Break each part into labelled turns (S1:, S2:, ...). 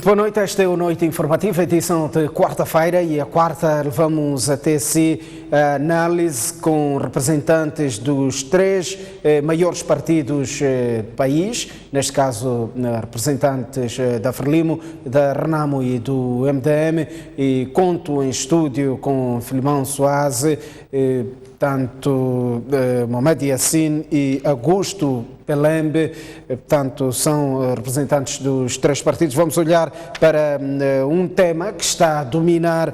S1: Boa noite, esta é a Noite Informativa, edição de quarta-feira, e a quarta levamos até si a análise com representantes dos três maiores partidos do país, neste caso representantes da Frelimo, da Renamo e do MDM, e conto em estúdio com Filimão Soares, tanto Mohamed Yassin e Augusto Pelembe, portanto, são representantes dos três partidos. Vamos olhar para um tema que está a dominar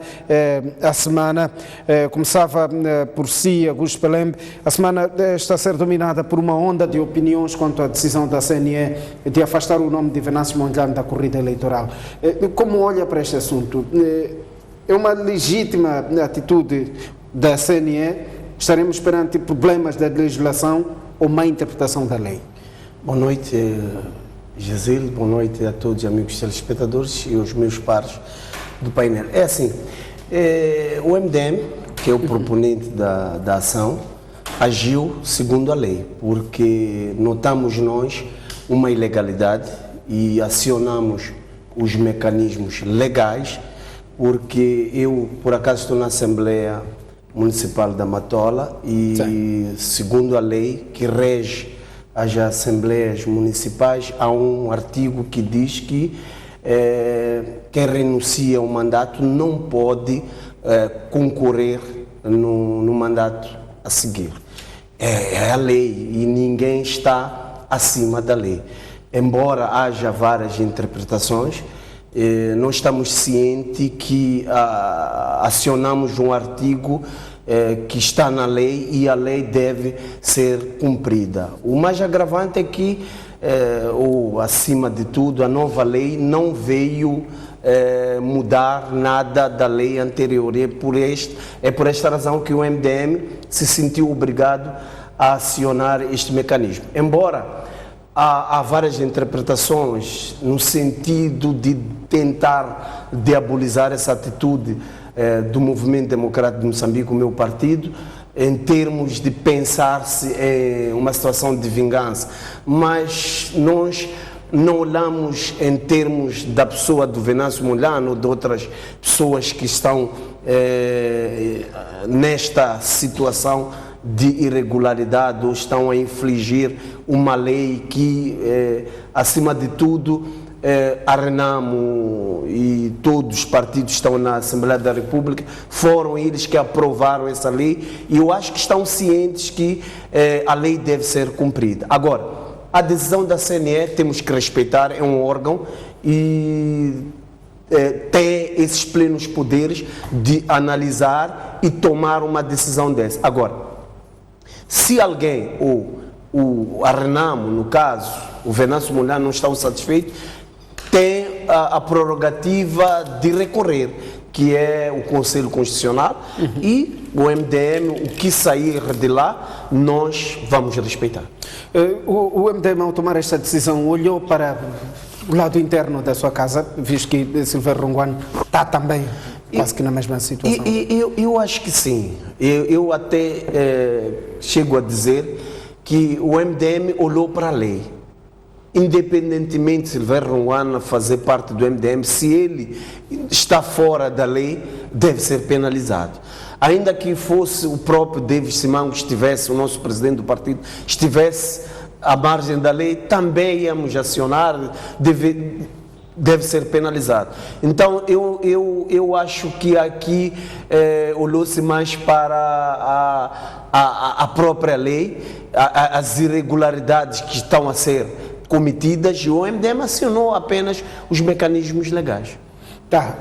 S1: a semana. Começava por si, Augusto Pelembe. A semana está a ser dominada por uma onda de opiniões quanto à decisão da CNE de afastar o nome de Venâncio Mondlane da corrida eleitoral. Como olha para este assunto? É uma legítima atitude da CNE? Estaremos perante problemas da legislação ou má interpretação da lei?
S2: Boa noite, Gisele. Boa noite a todos os amigos telespectadores e os meus pares do painel. É assim, o MDM, que é o proponente da ação, agiu segundo a lei, porque notamos nós uma ilegalidade e acionamos os mecanismos legais, porque eu, por acaso, estou na Assembleia Municipal da Matola e, sim, segundo a lei que rege as Assembleias Municipais, há um artigo que diz que quem renuncia ao mandato não pode concorrer no mandato a seguir. É a lei e ninguém está acima da lei. Embora haja várias interpretações, nós estamos cientes que acionamos um artigo que está na lei e a lei deve ser cumprida. O mais agravante é que, ou acima de tudo, a nova lei não veio mudar nada da lei anterior. É por esta razão que o MDM se sentiu obrigado a acionar este mecanismo. Embora há várias interpretações no sentido de tentar diabolizar essa atitude do Movimento Democrático de Moçambique, o meu partido, em termos de pensar-se em uma situação de vingança. Mas nós não olhamos em termos da pessoa do Venâncio Mondlane ou de outras pessoas que estão nesta situação de irregularidade ou estão a infligir uma lei que, acima de tudo, a Renamo e todos os partidos que estão na Assembleia da República foram eles que aprovaram essa lei e eu acho que estão cientes que a lei deve ser cumprida. Agora, a decisão da CNE temos que respeitar, é um órgão e tem esses plenos poderes de analisar e tomar uma decisão dessa. Agora, se alguém, ou a Renamo, no caso, o Venâncio Mondlane, não estão satisfeitos, tem a prerrogativa de recorrer, que é o Conselho Constitucional, e o MDM, o que sair de lá, nós vamos respeitar.
S1: O MDM, ao tomar esta decisão, olhou para o lado interno da sua casa, visto que Silvério Ronguano está também quase que na mesma situação?
S2: Eu acho que sim. Eu até chego a dizer que o MDM olhou para a lei. Independentemente de Silvério Ronguano fazer parte do MDM, se ele está fora da lei, deve ser penalizado. Ainda que fosse o próprio David Simão que estivesse, o nosso presidente do partido, estivesse à margem da lei, também íamos acionar, deve ser penalizado. Então, eu acho que aqui olhou-se mais para a própria lei, as irregularidades que estão a ser cometidas, e o MDM acionou apenas os mecanismos legais.
S1: Tá,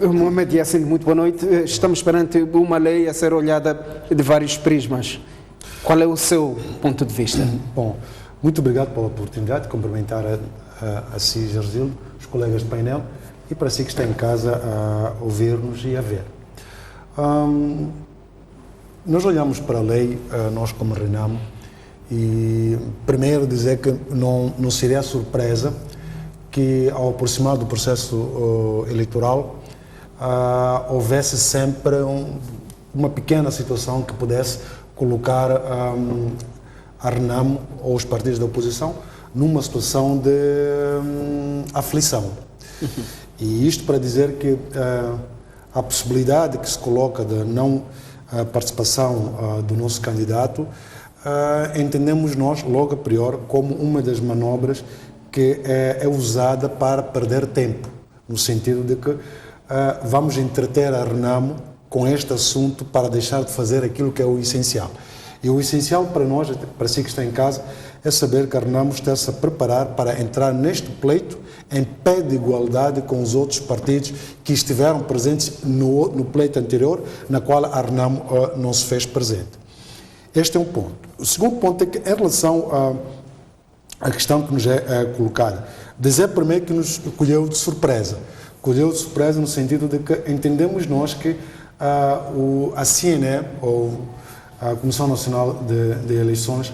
S1: Mohamed Yassin, muito boa noite. Estamos perante uma lei a ser olhada de vários prismas. Qual é o seu ponto de vista?
S3: Bom, muito obrigado pela oportunidade de cumprimentar a si, Gersil, os colegas de painel, e para si que está em casa a ouvir-nos e a ver. Nós olhamos para a lei, nós como Renamo, e primeiro dizer que não seria surpresa que ao aproximar do processo eleitoral houvesse sempre uma pequena situação que pudesse colocar a Renamo ou os partidos da oposição numa situação de aflição. E isto para dizer que a possibilidade que se coloca de não participação do nosso candidato, entendemos nós, logo a priori, como uma das manobras que é usada para perder tempo, no sentido de que vamos entreter a Renamo com este assunto para deixar de fazer aquilo que é o essencial. E o essencial para nós, para si que está em casa, é saber que a Renamo está-se a preparar para entrar neste pleito em pé de igualdade com os outros partidos que estiveram presentes no pleito anterior, na qual a Renamo não se fez presente. Este é um ponto. O segundo ponto é que, em relação à questão que nos é colocada, dizer primeiro que nos colheu de surpresa. Colheu de surpresa no sentido de que entendemos nós que a CNE, ou a Comissão Nacional de Eleições,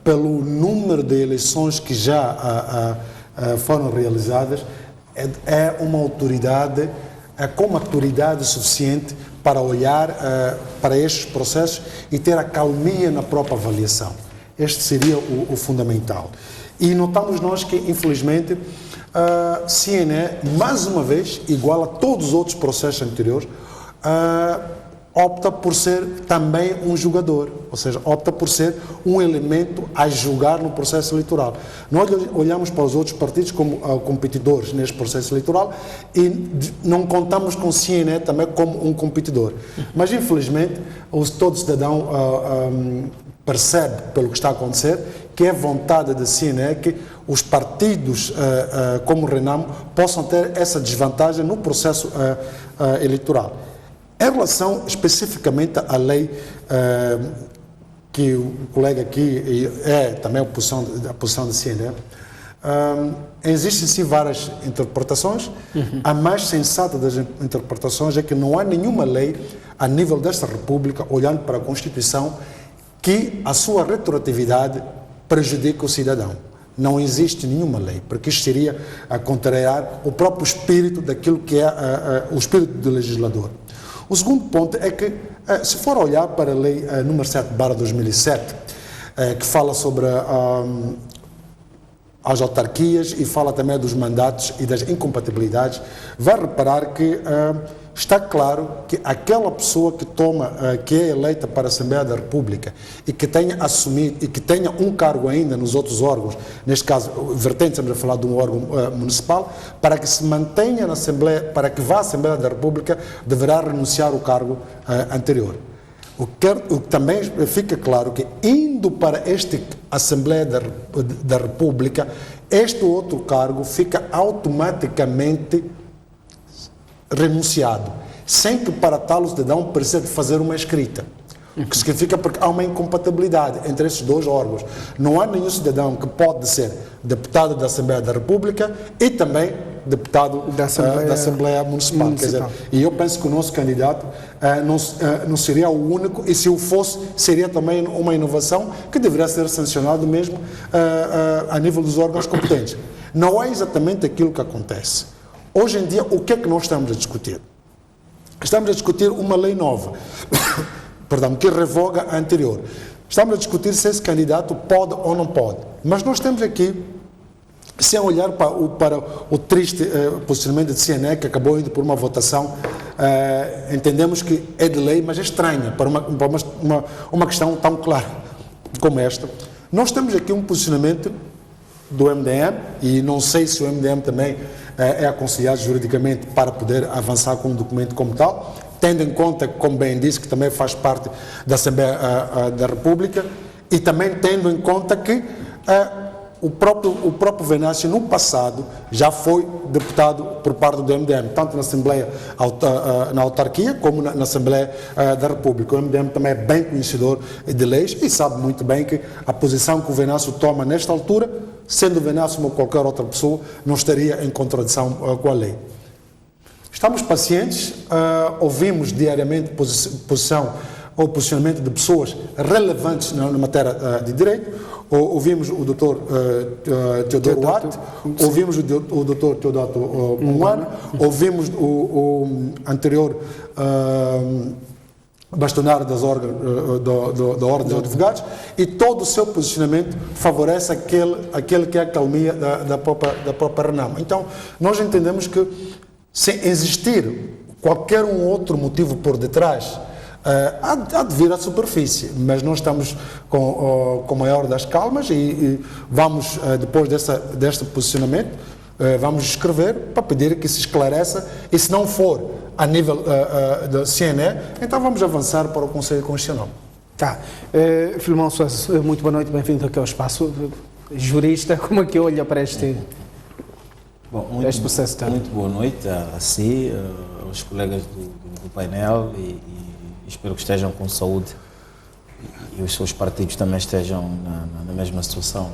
S3: pelo número de eleições que já foram realizadas, é uma autoridade com maturidade suficiente para olhar para estes processos e ter a calmia na própria avaliação. Este seria o fundamental. E notamos nós que, infelizmente, a CNE, mais uma vez, igual a todos os outros processos anteriores, opta por ser também um jogador, ou seja, opta por ser um elemento a julgar no processo eleitoral. Nós olhamos para os outros partidos como competidores neste processo eleitoral e não contamos com o CNE também como um competidor. Mas, infelizmente, todo cidadão percebe, pelo que está a acontecer, que é vontade da CNE que os partidos como o Renamo possam ter essa desvantagem no processo eleitoral. Em relação especificamente à lei que o colega aqui é também a posição da CNE, existem sim várias interpretações. A mais sensata das interpretações é que não há nenhuma lei a nível desta República, olhando para a Constituição, que a sua retroatividade prejudique o cidadão. Não existe nenhuma lei, porque isto seria a contrariar o próprio espírito daquilo que é o espírito do legislador. O segundo ponto é que, se for olhar para a lei número 7/2007, que fala sobre as autarquias e fala também dos mandatos e das incompatibilidades, vai reparar que está claro que aquela pessoa que é eleita para a Assembleia da República e que tenha assumido e que tenha um cargo ainda nos outros órgãos, neste caso, vertente, estamos a falar de um órgão municipal, para que se mantenha na Assembleia, para que vá à Assembleia da República, deverá renunciar ao cargo anterior. O que também fica claro que, indo para esta Assembleia da República, este outro cargo fica automaticamente renunciado, sem que para tal o cidadão precise de fazer uma escrita. O que significa porque há uma incompatibilidade entre esses dois órgãos. Não há nenhum cidadão que pode ser deputado da Assembleia da República e também deputado da Assembleia Municipal. Quer dizer, e eu penso que o nosso candidato não seria o único, e se o fosse, seria também uma inovação que deveria ser sancionado mesmo a nível dos órgãos competentes. Não é exatamente aquilo que acontece. Hoje em dia, o que é que nós estamos a discutir? Estamos a discutir uma lei nova, perdão, que revoga a anterior. Estamos a discutir se esse candidato pode ou não pode. Mas nós temos aqui, sem olhar para o triste posicionamento de CNE, que acabou indo por uma votação, entendemos que é de lei, mas é estranha, para uma questão tão clara como esta. Nós temos aqui um posicionamento do MDM, e não sei se o MDM também é aconselhado juridicamente para poder avançar com um documento como tal, tendo em conta, como bem disse, que também faz parte da Assembleia da República, e também tendo em conta que o próprio Venâncio, no passado, já foi deputado por parte do MDM, tanto na Assembleia, na autarquia, como na Assembleia da República. O MDM também é bem conhecedor de leis e sabe muito bem que a posição que o Venâncio toma nesta altura, sendo o Venâncio ou qualquer outra pessoa, não estaria em contradição com a lei. Estamos pacientes, ouvimos diariamente posicionamento de pessoas relevantes na matéria de direito. Ouvimos o Dr. Teodoro Duarte, ouvimos o Dr. Teodato Mumano, ouvimos o anterior bastonário da Ordem dos Advogados, e todo o seu posicionamento favorece aquele que é a calmia da própria Renamo. Então, nós entendemos que, sem existir qualquer um outro motivo por detrás, há de vir à superfície, mas nós estamos com a maior das calmas e vamos, depois deste posicionamento, vamos escrever para pedir que se esclareça, e se não for a nível da CNE, então vamos avançar para o Conselho Constitucional.
S1: Tá. Filimão Soares, muito boa noite, bem-vindo aqui ao espaço. Jurista, como é que olha para este processo?
S4: Muito boa noite a si, aos colegas do painel, e espero que estejam com saúde e os seus partidos também estejam na mesma situação.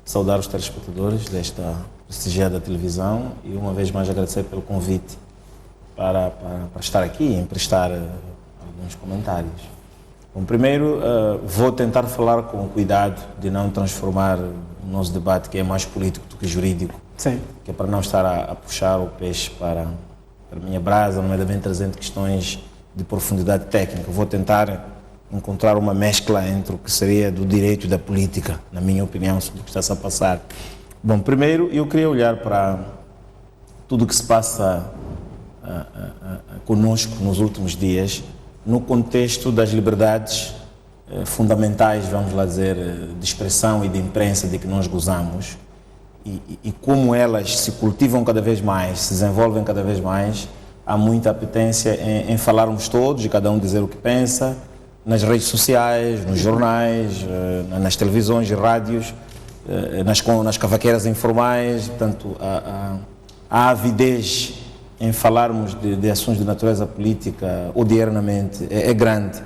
S4: Saudar os telespectadores desta prestigiada televisão e uma vez mais agradecer pelo convite para estar aqui e emprestar alguns comentários. Bom, primeiro vou tentar falar com cuidado de não transformar o nosso debate, que é mais político do que jurídico.
S1: Sim. Que
S4: é para não estar a puxar o peixe para a minha brasa, nomeadamente trazendo questões de profundidade técnica. Vou tentar encontrar uma mescla entre o que seria do direito e da política, na minha opinião, sobre o que está-se a passar. Bom, primeiro eu queria olhar para tudo o que se passa conosco nos últimos dias, no contexto das liberdades fundamentais, vamos lá dizer, de expressão e de imprensa de que nós gozamos, e como elas se cultivam cada vez mais, se desenvolvem cada vez mais. Há muita apetência em falarmos todos e cada um dizer o que pensa, nas redes sociais, nos jornais, nas televisões e rádios, nas cavaqueiras informais. Portanto, a avidez em falarmos de assuntos de natureza política odiernamente é grande.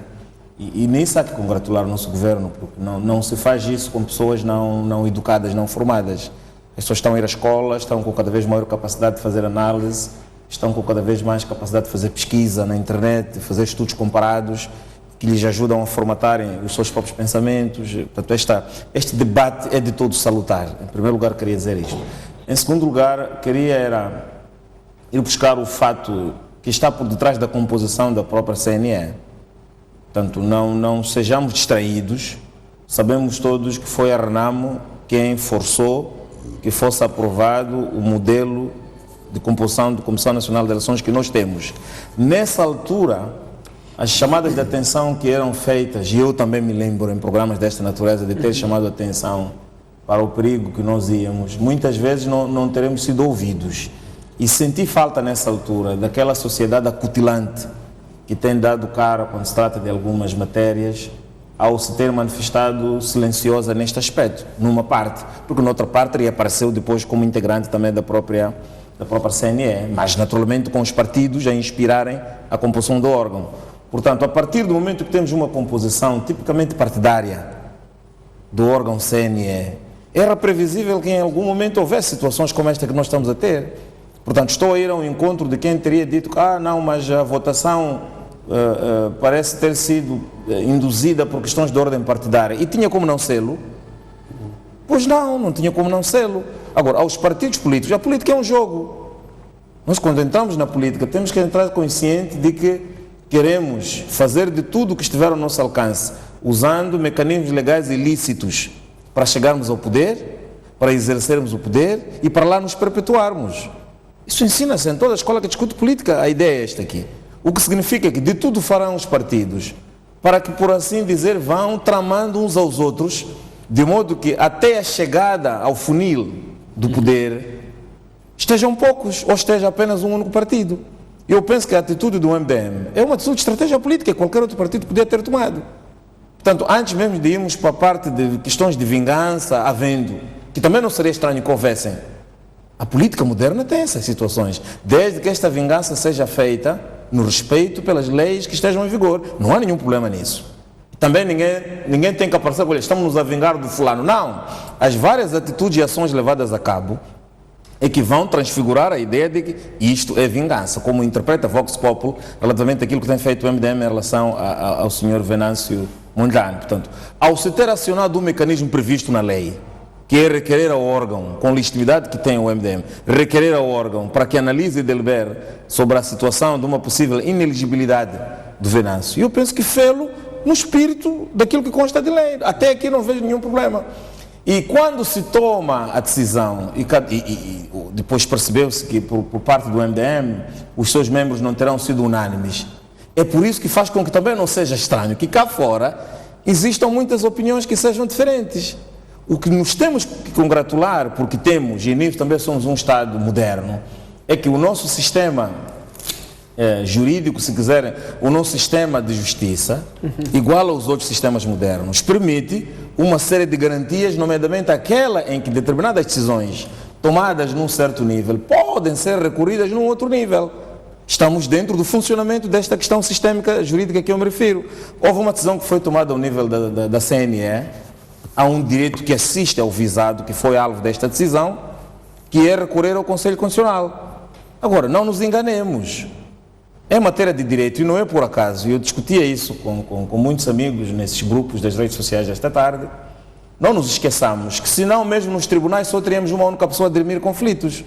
S4: E nisso há que congratular o nosso governo, porque não se faz isso com pessoas não educadas, não formadas. As pessoas estão a ir à escola, estão com cada vez maior capacidade de fazer análise, estão com cada vez mais capacidade de fazer pesquisa na internet, de fazer estudos comparados, que lhes ajudam a formatarem os seus próprios pensamentos. Portanto, este debate é de todo salutar. Em primeiro lugar, queria dizer isto. Em segundo lugar, queria ir buscar o fato que está por detrás da composição da própria CNE. Portanto, não sejamos distraídos. Sabemos todos que foi a Renamo quem forçou que fosse aprovado o modelo de composição da Comissão Nacional de Eleições que nós temos. Nessa altura, as chamadas de atenção que eram feitas, e eu também me lembro em programas desta natureza de ter chamado a atenção para o perigo que nós íamos, muitas vezes não teremos sido ouvidos. E senti falta nessa altura daquela sociedade acutilante que tem dado cara quando se trata de algumas matérias, ao se ter manifestado silenciosa neste aspecto, numa parte, porque noutra parte reapareceu depois como integrante também da própria CNE, mas naturalmente com os partidos a inspirarem a composição do órgão. Portanto, a partir do momento que temos uma composição tipicamente partidária do órgão CNE, era previsível que em algum momento houvesse situações como esta que nós estamos a ter. Portanto, estou a ir ao encontro de quem teria dito que não, mas a votação parece ter sido induzida por questões de ordem partidária. E tinha como não sê-lo? Pois não tinha como não sê-lo. Agora, aos partidos políticos, a política é um jogo. Nós, quando entramos na política, temos que entrar consciente de que queremos fazer de tudo o que estiver ao nosso alcance, usando mecanismos legais ilícitos para chegarmos ao poder, para exercermos o poder e para lá nos perpetuarmos. Isso ensina-se em toda a escola que discute política. A ideia é esta aqui. O que significa que de tudo farão os partidos para que, por assim dizer, vão tramando uns aos outros, de modo que até a chegada ao funil do poder estejam poucos ou esteja apenas um único partido. Eu penso que a atitude do MDM é uma atitude de estratégia política que qualquer outro partido podia ter tomado. Portanto, antes mesmo de irmos para a parte de questões de vingança, havendo, que também não seria estranho que houvessem, a política moderna tem essas situações, desde que esta vingança seja feita no respeito pelas leis que estejam em vigor. Não há nenhum problema nisso. Também ninguém tem que aparecer com estamos nos a vingar do fulano. Não. As várias atitudes e ações levadas a cabo é que vão transfigurar a ideia de que isto é vingança, como interpreta Vox Populi relativamente àquilo que tem feito o MDM em relação ao Sr. Venâncio Mondlane. Portanto, ao se ter acionado um mecanismo previsto na lei, que é requerer ao órgão, com legitimidade que tem o MDM, requerer ao órgão para que analise e delibere sobre a situação de uma possível ineligibilidade do Venâncio. E eu penso que fê-lo no espírito daquilo que consta de lei. Até aqui não vejo nenhum problema. E quando se toma a decisão, e depois percebeu-se que por parte do MDM os seus membros não terão sido unânimes, é por isso que faz com que também não seja estranho que cá fora existam muitas opiniões que sejam diferentes. O que nos temos que congratular, porque temos, e nisso também somos um Estado moderno, é que o nosso sistema jurídico, se quiserem, o nosso sistema de justiça, igual aos outros sistemas modernos, permite uma série de garantias, nomeadamente aquela em que determinadas decisões tomadas num certo nível podem ser recorridas num outro nível. Estamos dentro do funcionamento desta questão sistémica jurídica que eu me refiro. Houve uma decisão que foi tomada ao nível da CNE, há um direito que assiste ao visado, que foi alvo desta decisão, que é recorrer ao Conselho Constitucional. Agora, não nos enganemos. É matéria de direito e não é por acaso. Eu discutia isso com muitos amigos nesses grupos das redes sociais esta tarde. Não nos esqueçamos que, se não, mesmo nos tribunais só teríamos uma única pessoa a dirimir conflitos.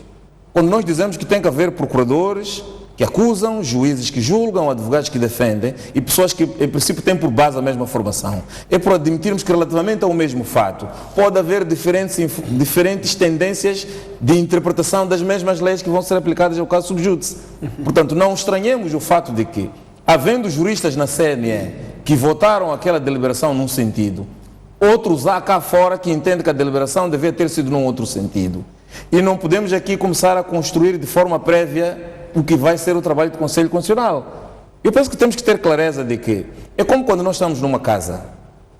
S4: Quando nós dizemos que tem que haver procuradores que acusam, juízes que julgam, advogados que defendem e pessoas que, em princípio, têm por base a mesma formação. É por admitirmos que, relativamente ao mesmo fato, pode haver diferentes tendências de interpretação das mesmas leis que vão ser aplicadas ao caso subjúdice. Portanto, não estranhemos o fato de que, havendo juristas na CNE que votaram aquela deliberação num sentido, outros há cá fora que entendem que a deliberação devia ter sido num outro sentido. E não podemos aqui começar a construir de forma prévia o que vai ser o trabalho do Conselho Constitucional. Eu penso que temos que ter clareza de que é como quando nós estamos numa casa.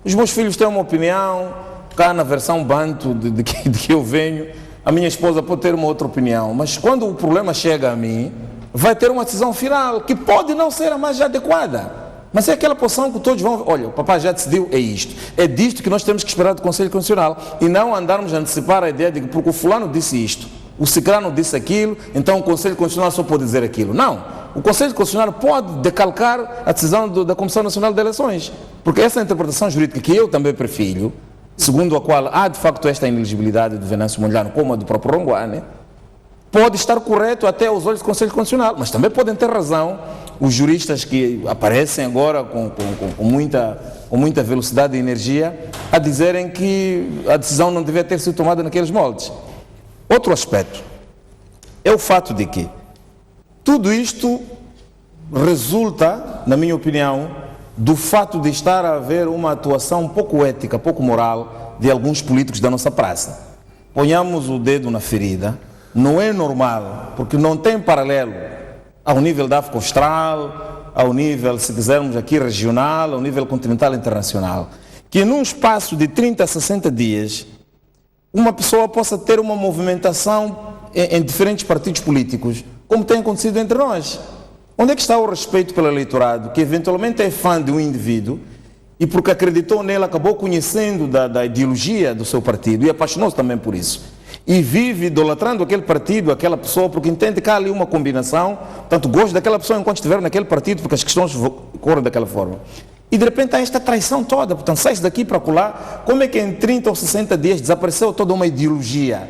S4: Os meus filhos têm uma opinião, cá na versão banto de que eu venho, a minha esposa pode ter uma outra opinião, mas quando o problema chega a mim, vai ter uma decisão final, que pode não ser a mais adequada, mas é aquela posição que todos vão, olha, o papai já decidiu, é isto. É disto que nós temos que esperar do Conselho Constitucional, e não andarmos a antecipar a ideia de que porque o fulano disse isto, o ciclano disse aquilo, então o Conselho Constitucional só pode dizer aquilo. Não, o Conselho Constitucional pode decalcar a decisão da Comissão Nacional de Eleições, porque essa interpretação jurídica que eu também prefiro, segundo a qual há de facto esta inelegibilidade do Venâncio Mondlane, como a do próprio Rongoane, pode estar correto até aos olhos do Conselho Constitucional, mas também podem ter razão os juristas que aparecem agora com muita velocidade e energia a dizerem que a decisão não devia ter sido tomada naqueles moldes. Outro aspecto é o fato de que tudo isto resulta, na minha opinião, do fato de estar a haver uma atuação pouco ética, pouco moral de alguns políticos da nossa praça. Ponhamos o dedo na ferida, não é normal, porque não tem paralelo ao nível da África Austral, ao nível, se quisermos aqui, regional, ao nível continental e internacional, que num espaço de 30 a 60 dias, uma pessoa possa ter uma movimentação em diferentes partidos políticos, como tem acontecido entre nós. Onde é que está o respeito pelo eleitorado, que eventualmente é fã de um indivíduo e porque acreditou nele, acabou conhecendo da ideologia do seu partido e apaixonou-se também por isso. E vive idolatrando aquele partido, aquela pessoa, porque entende que há ali uma combinação, portanto gosta daquela pessoa enquanto estiver naquele partido, porque as questões correm daquela forma. E de repente há esta traição toda, portanto sai-se daqui para colar. Como é que em 30 ou 60 dias desapareceu toda uma ideologia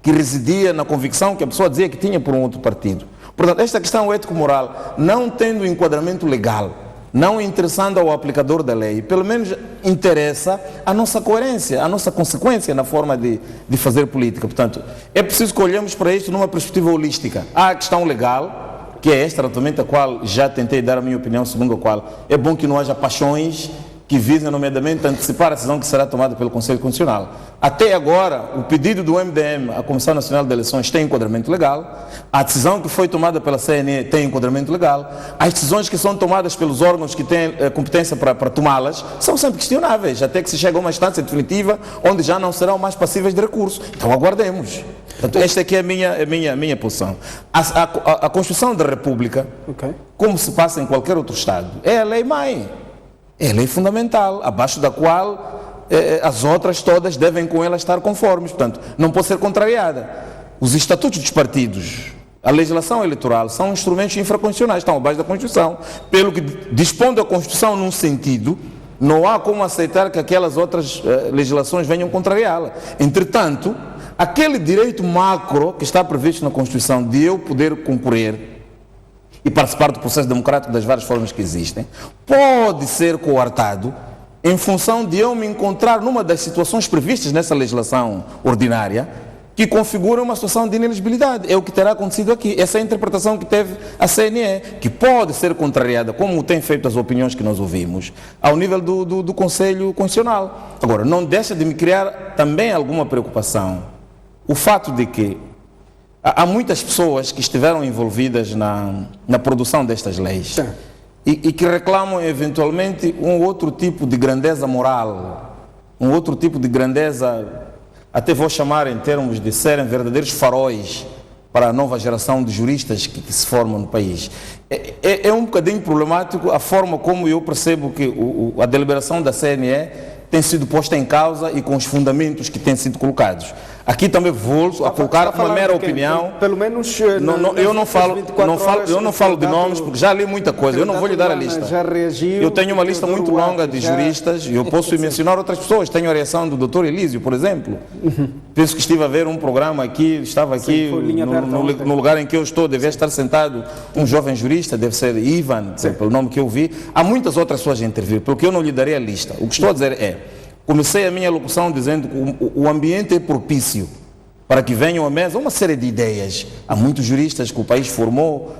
S4: que residia na convicção que a pessoa dizia que tinha por um outro partido? Portanto, esta questão ético-moral, não tendo enquadramento legal, não interessando ao aplicador da lei, pelo menos interessa a nossa coerência, a nossa consequência na forma de fazer política. Portanto, é preciso que olhemos para isto numa perspectiva holística. Há a questão legal, que é esta, relativamente a qual já tentei dar a minha opinião, segundo a qual é bom que não haja paixões que visem, nomeadamente, antecipar a decisão que será tomada pelo Conselho Constitucional. Até agora, o pedido do MDM à Comissão Nacional de Eleições tem enquadramento legal, a decisão que foi tomada pela CNE tem enquadramento legal, as decisões que são tomadas pelos órgãos que têm competência para tomá-las são sempre questionáveis, até que se chega a uma instância definitiva onde já não serão mais passíveis de recurso. Então aguardemos. Portanto, esta aqui é a minha posição. A Constituição da República, como se passa em qualquer outro Estado, é a lei-mãe. É a lei fundamental, abaixo da qual as outras todas devem com ela estar conformes, portanto, não pode ser contrariada. Os estatutos dos partidos, a legislação eleitoral são instrumentos infraconstitucionais, estão abaixo da Constituição. Pelo que dispondo a Constituição num sentido, não há como aceitar que aquelas outras legislações venham contrariá-la. Entretanto, aquele direito macro que está previsto na Constituição de eu poder concorrer e participar do processo democrático das várias formas que existem, pode ser coartado em função de eu me encontrar numa das situações previstas nessa legislação ordinária que configura uma situação de inelegibilidade. É o que terá acontecido aqui. Essa é a interpretação que teve a CNE, que pode ser contrariada, como tem feito as opiniões que nós ouvimos, ao nível do Conselho Constitucional. Agora, não deixa de me criar também alguma preocupação o fato de que há muitas pessoas que estiveram envolvidas na produção destas leis e que reclamam eventualmente um outro tipo de grandeza moral, um outro tipo de grandeza, até vou chamar em termos de serem verdadeiros faróis para a nova geração de juristas que se formam no país. É um bocadinho problemático a forma como eu percebo que a deliberação da CNE tem sido posta em causa e com os fundamentos que têm sido colocados. Aqui também volto a colocar uma mera opinião.
S1: Pelo menos
S4: eu não falo de nomes porque já li muita coisa. Eu não vou lhe dar a lista.
S1: Já reagiu,
S4: eu tenho uma lista muito longa de juristas e eu posso mencionar outras pessoas. Tenho a reação do Dr. Elísio, por exemplo. Penso que estive a ver um programa aqui, estava aqui no lugar em que eu estou, devia estar sentado um jovem jurista, deve ser Ivan, pelo nome que eu vi. Há muitas outras pessoas a intervir, pelo que eu não lhe darei a lista. O que estou a dizer é, comecei a minha locução dizendo que o ambiente é propício para que venham à mesa uma série de ideias. Há muitos juristas que o país formou,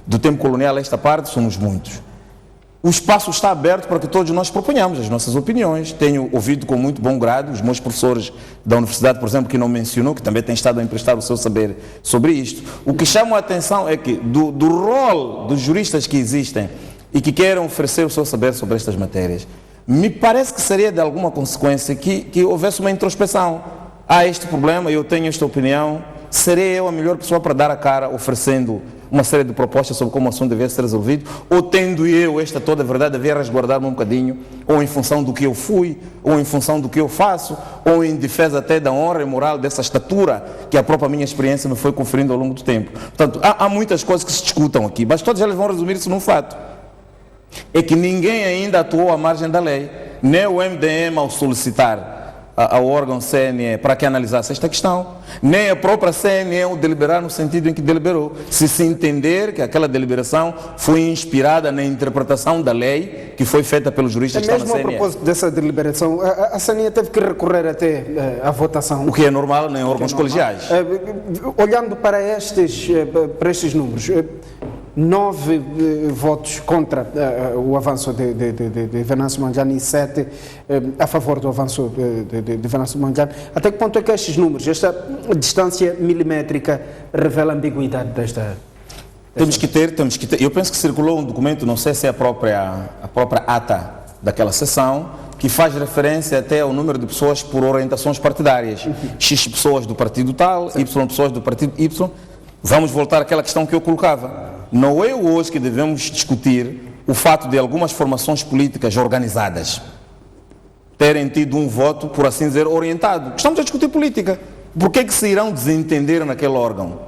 S4: do tempo colonial a esta parte, somos muitos. O espaço está aberto para que todos nós proponhamos as nossas opiniões. Tenho ouvido com muito bom grado os meus professores da universidade, por exemplo, que não mencionou, que também têm estado a emprestar o seu saber sobre isto. O que chama a atenção é que do rol dos juristas que existem e que querem oferecer o seu saber sobre estas matérias, me parece que seria de alguma consequência que houvesse uma introspeção. Há este problema, eu tenho esta opinião, serei eu a melhor pessoa para dar a cara oferecendo uma série de propostas sobre como o assunto devia ser resolvido, ou tendo eu esta toda a verdade, devia resguardar-me um bocadinho, ou em função do que eu fui, ou em função do que eu faço, ou em defesa até da honra e moral dessa estatura que a própria minha experiência me foi conferindo ao longo do tempo. Portanto, há muitas coisas que se discutam aqui, mas todas elas vão resumir-se num fato. É que ninguém ainda atuou à margem da lei, nem o MDM ao solicitar ao órgão CNE para que analisasse esta questão, nem a própria CNE o deliberar no sentido em que deliberou, se entender que aquela deliberação foi inspirada na interpretação da lei que foi feita pelos juristas que estão na CNE.
S1: Mesmo a propósito dessa deliberação, a CNE teve que recorrer até à votação.
S4: O que é normal em órgãos colegiais.
S1: Olhando para estes números, 9 votos contra o avanço de Venâncio Mondlane e 7 a favor do avanço de Venâncio Mondlane. Até que ponto é que estes números, esta distância milimétrica, revela a ambiguidade desta...
S4: Temos que ter. Eu penso que circulou um documento, não sei se é a própria ata daquela sessão, que faz referência até ao número de pessoas por orientações partidárias. X pessoas do partido tal, Y pessoas do partido Y. Vamos voltar àquela questão que eu colocava. Não é hoje que devemos discutir o fato de algumas formações políticas organizadas terem tido um voto, por assim dizer, orientado. Estamos a discutir política. Por que se irão desentender naquele órgão?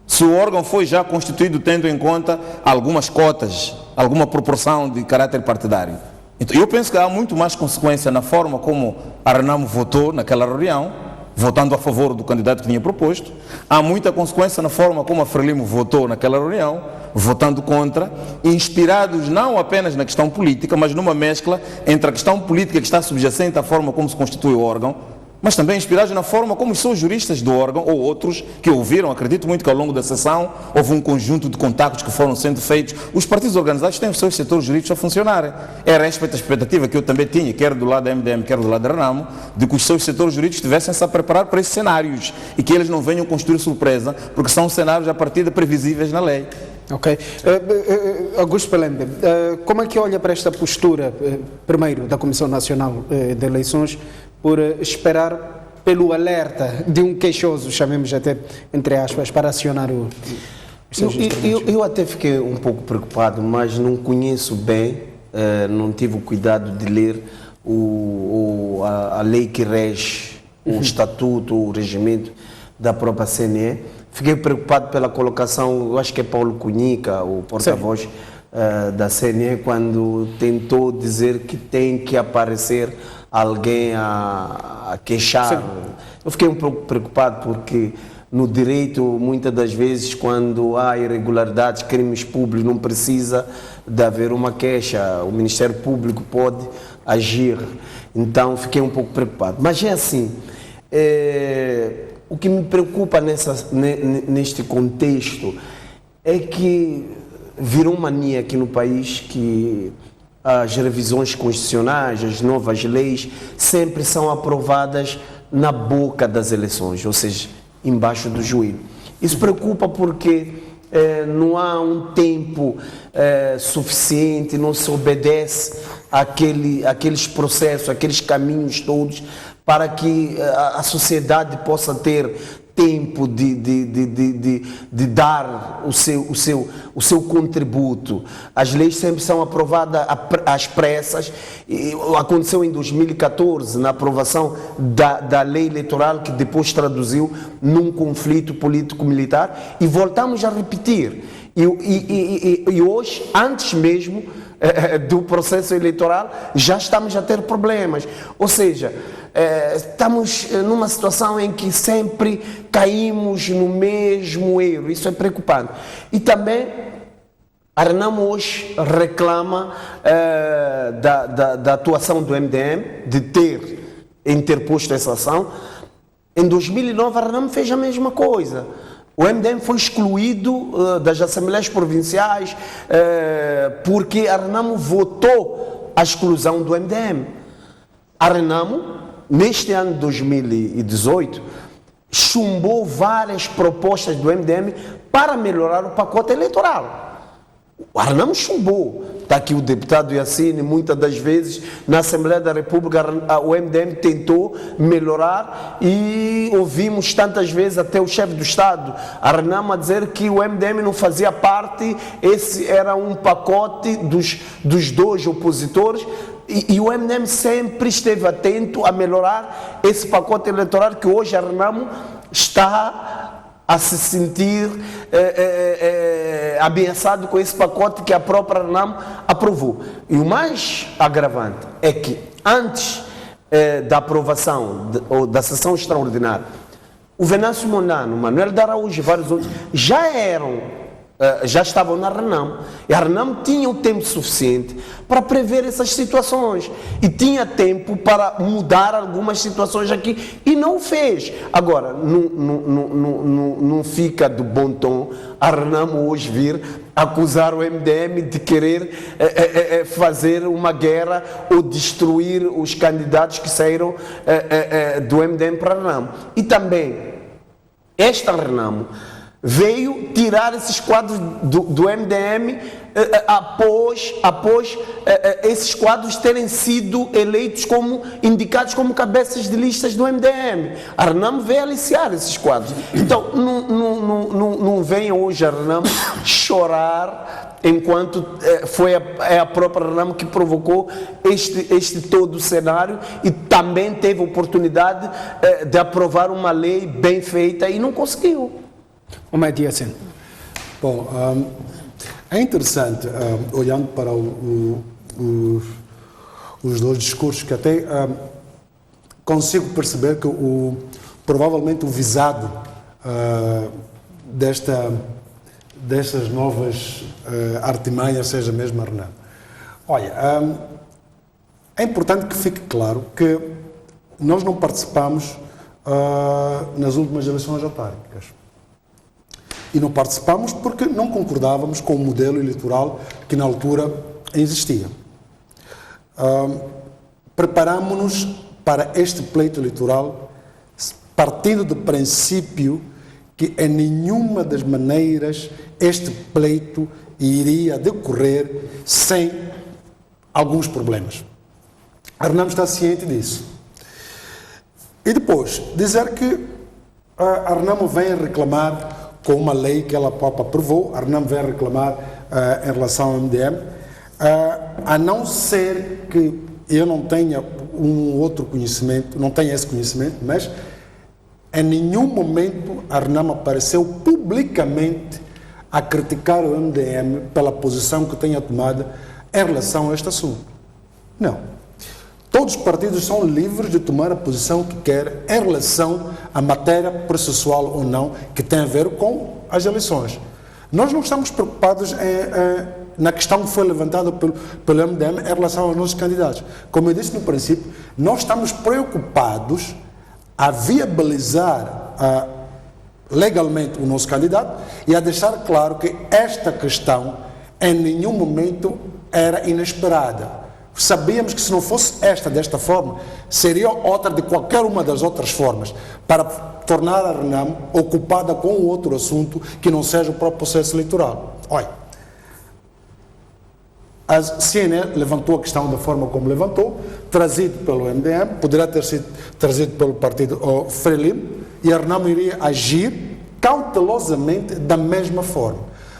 S4: Se o órgão foi já constituído tendo em conta algumas cotas, alguma proporção de caráter partidário. Então, eu penso que há muito mais consequência na forma como a Renamo votou naquela reunião, votando a favor do candidato que tinha proposto. Há muita consequência na forma como a Frelimo votou naquela reunião, votando contra, inspirados não apenas na questão política, mas numa mescla entre a questão política que está subjacente à forma como se constitui o órgão, mas também inspirados na forma como são os juristas do órgão, ou outros que ouviram. Acredito muito que ao longo da sessão houve um conjunto de contactos que foram sendo feitos. Os partidos organizados têm os seus setores jurídicos a funcionarem. Era a expectativa que eu também tinha, quer do lado da MDM, quer do lado da Renamo, de que os seus setores jurídicos estivessem-se a preparar para esses cenários e que eles não venham construir surpresa, porque são cenários a partida previsíveis na lei.
S1: Ok. Augusto Pelembe, como é que olha para esta postura, primeiro, da Comissão Nacional de Eleições, por esperar pelo alerta de um queixoso, chamemos até, entre aspas, para acionar o...
S2: Eu até fiquei um pouco preocupado, mas não conheço bem, não tive o cuidado de ler a lei que rege o estatuto, o regimento da própria CNE. Fiquei preocupado pela colocação, eu acho que é Paulo Cunhica, o porta-voz da CNE, quando tentou dizer que tem que aparecer alguém a queixar. Sim. Eu fiquei um pouco preocupado porque no direito, muitas das vezes, quando há irregularidades, crimes públicos, não precisa de haver uma queixa, o Ministério Público pode agir. Então, fiquei um pouco preocupado. Mas é assim, o que me preocupa neste contexto é que virou mania aqui no país que as revisões constitucionais, as novas leis, sempre são aprovadas na boca das eleições, ou seja, embaixo do joelho. Isso preocupa porque não há um tempo suficiente, não se obedece àqueles processos, àqueles caminhos todos, para que a sociedade possa ter tempo de dar o seu contributo. As leis sempre são aprovadas às pressas. Aconteceu em 2014, na aprovação da lei eleitoral, que depois traduziu num conflito político-militar, e voltamos a repetir. E hoje, antes mesmo do processo eleitoral, já estamos a ter problemas. Ou seja, estamos numa situação em que sempre caímos no mesmo erro. Isso é preocupante. E também a Renamo hoje reclama da atuação do MDM, de ter interposto essa ação. Em 2009 a Renamo fez a mesma coisa. O MDM foi excluído das Assembleias Provinciais porque a Renamo votou a exclusão do MDM. A Renamo, neste ano de 2018, chumbou várias propostas do MDM para melhorar o pacote eleitoral. O Renamo chumbou. Está aqui o deputado Yassine, muitas das vezes na Assembleia da República o MDM tentou melhorar e ouvimos tantas vezes até o chefe do Estado, a Renamo, a dizer que o MDM não fazia parte, esse era um pacote dos dois opositores. E o MDM sempre esteve atento a melhorar esse pacote eleitoral que hoje a Renamo está a se sentir ameaçado com esse pacote que a própria Renamo aprovou. E o mais agravante é que antes da aprovação ou da sessão extraordinária, o Venâncio Mondlane, Manuel de Araújo e vários outros já estavam na Renamo. E a Renamo tinha o tempo suficiente para prever essas situações. E tinha tempo para mudar algumas situações aqui. E não o fez. Agora, não fica do bom tom a Renamo hoje vir acusar o MDM de querer fazer uma guerra ou destruir os candidatos que saíram do MDM para a Renamo. E também, esta Renamo veio tirar esses quadros do MDM após esses quadros terem sido eleitos indicados como cabeças de listas do MDM. A Renamo veio aliciar esses quadros. Então, não venham hoje a Renamo chorar enquanto é a própria Renamo que provocou este todo o cenário e também teve a oportunidade de aprovar uma lei bem feita e não conseguiu.
S1: O Mehdi Yassine.
S3: Bom, é interessante, olhando para os dois discursos, que até consigo perceber que provavelmente o visado destas novas artimanhas seja mesmo a Renamo. Olha, é importante que fique claro que nós não participamos nas últimas eleições autárquicas. E não participamos porque não concordávamos com o modelo eleitoral que na altura existia. Preparámos-nos para este pleito eleitoral partindo do princípio que em nenhuma das maneiras este pleito iria decorrer sem alguns problemas. A Renamo está ciente disso. E depois, dizer que a Renamo vem reclamar com uma lei que ela própria aprovou, a Renamo vem reclamar em relação ao MDM, a não ser que eu não tenha um outro conhecimento, não tenha esse conhecimento, mas em nenhum momento a Renamo apareceu publicamente a criticar o MDM pela posição que tenha tomado em relação a este assunto. Não. todos os partidos são livres de tomar a posição que querem em relação à matéria processual ou não, que tem a ver com as eleições. Nós não estamos preocupados na questão que foi levantada pelo MDM em relação aos nossos candidatos. Como eu disse no princípio, nós estamos preocupados a viabilizar legalmente o nosso candidato e a deixar claro que esta questão em nenhum momento era inesperada. Sabíamos que se não fosse desta forma, seria outra de qualquer uma das outras formas, para tornar a RENAM ocupada com outro assunto que não seja o próprio processo eleitoral. Olha, a CNN levantou a questão da forma como levantou, trazido pelo MDM, poderá ter sido trazido pelo partido Frelimo, e a RENAM iria agir cautelosamente da mesma forma.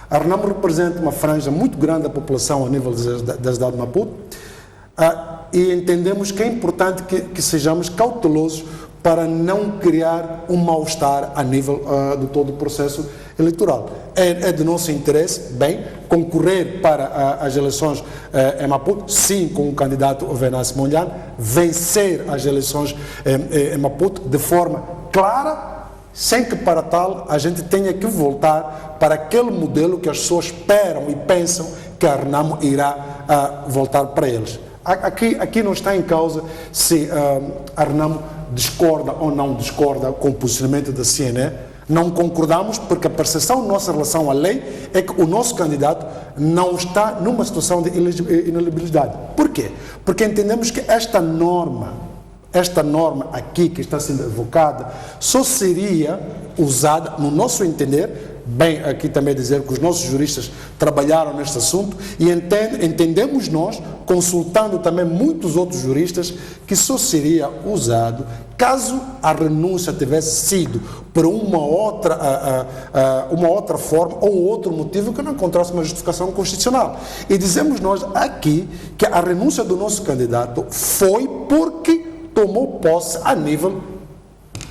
S3: A RENAM representa uma franja muito grande da população a nível da cidade de Maputo, e entendemos que é importante que sejamos cautelosos para não criar um mal-estar a nível de todo o processo eleitoral. É de nosso interesse, concorrer para as eleições em Maputo, sim, com o candidato Venâncio Mondlane, vencer as eleições em Maputo de forma clara, sem que para tal a gente tenha que voltar para aquele modelo que as pessoas esperam e pensam que a RENAM irá voltar para eles. Aqui não está em causa se a RENAM discorda ou não discorda com o posicionamento da CNN. Não concordamos porque a percepção nossa em relação à lei é que o nosso candidato não está numa situação de inelegibilidade. Por quê? Porque entendemos que esta norma aqui que está sendo evocada só seria usada, no nosso entender, aqui também dizer que os nossos juristas trabalharam neste assunto e entendemos nós, consultando também muitos outros juristas, que só seria usado caso a renúncia tivesse sido por uma outra forma ou outro motivo que não encontrasse uma justificação constitucional. E dizemos nós aqui que a renúncia do nosso candidato foi porque tomou posse a nível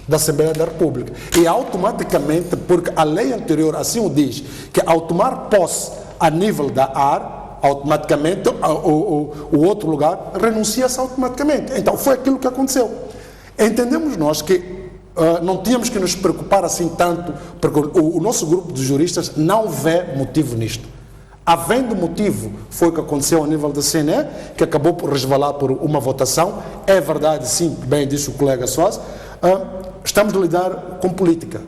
S3: da Assembleia da República. E automaticamente, porque a lei anterior assim o diz, que ao tomar posse a nível da AR, automaticamente o outro lugar renuncia-se automaticamente. Então foi aquilo que aconteceu. Entendemos nós que não tínhamos que nos preocupar assim tanto, porque o nosso grupo de juristas não vê motivo nisto. Havendo motivo, foi o que aconteceu a nível da CNE, que acabou por resvalar por uma votação. É verdade, sim, bem disse o colega Soares, estamos a lidar com política.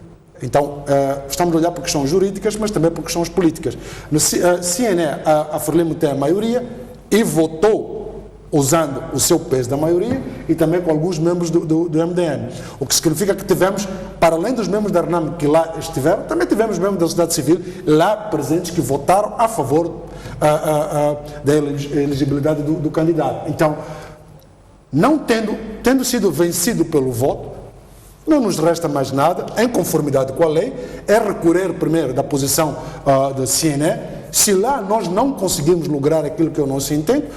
S3: Então, estamos a olhar por questões jurídicas, mas também por questões políticas. No CNE, a Frelimo tem a maioria e votou usando o seu peso da maioria e também com alguns membros do MDM. O que significa que tivemos, para além dos membros da RENAM que lá estiveram, também tivemos membros da sociedade civil lá presentes que votaram a favor da elegibilidade do candidato. Então, não tendo sido vencido pelo voto, não nos resta mais nada, em conformidade com a lei, é recorrer primeiro da posição da CNE. Se lá nós não conseguirmos lograr aquilo que é o nosso intento,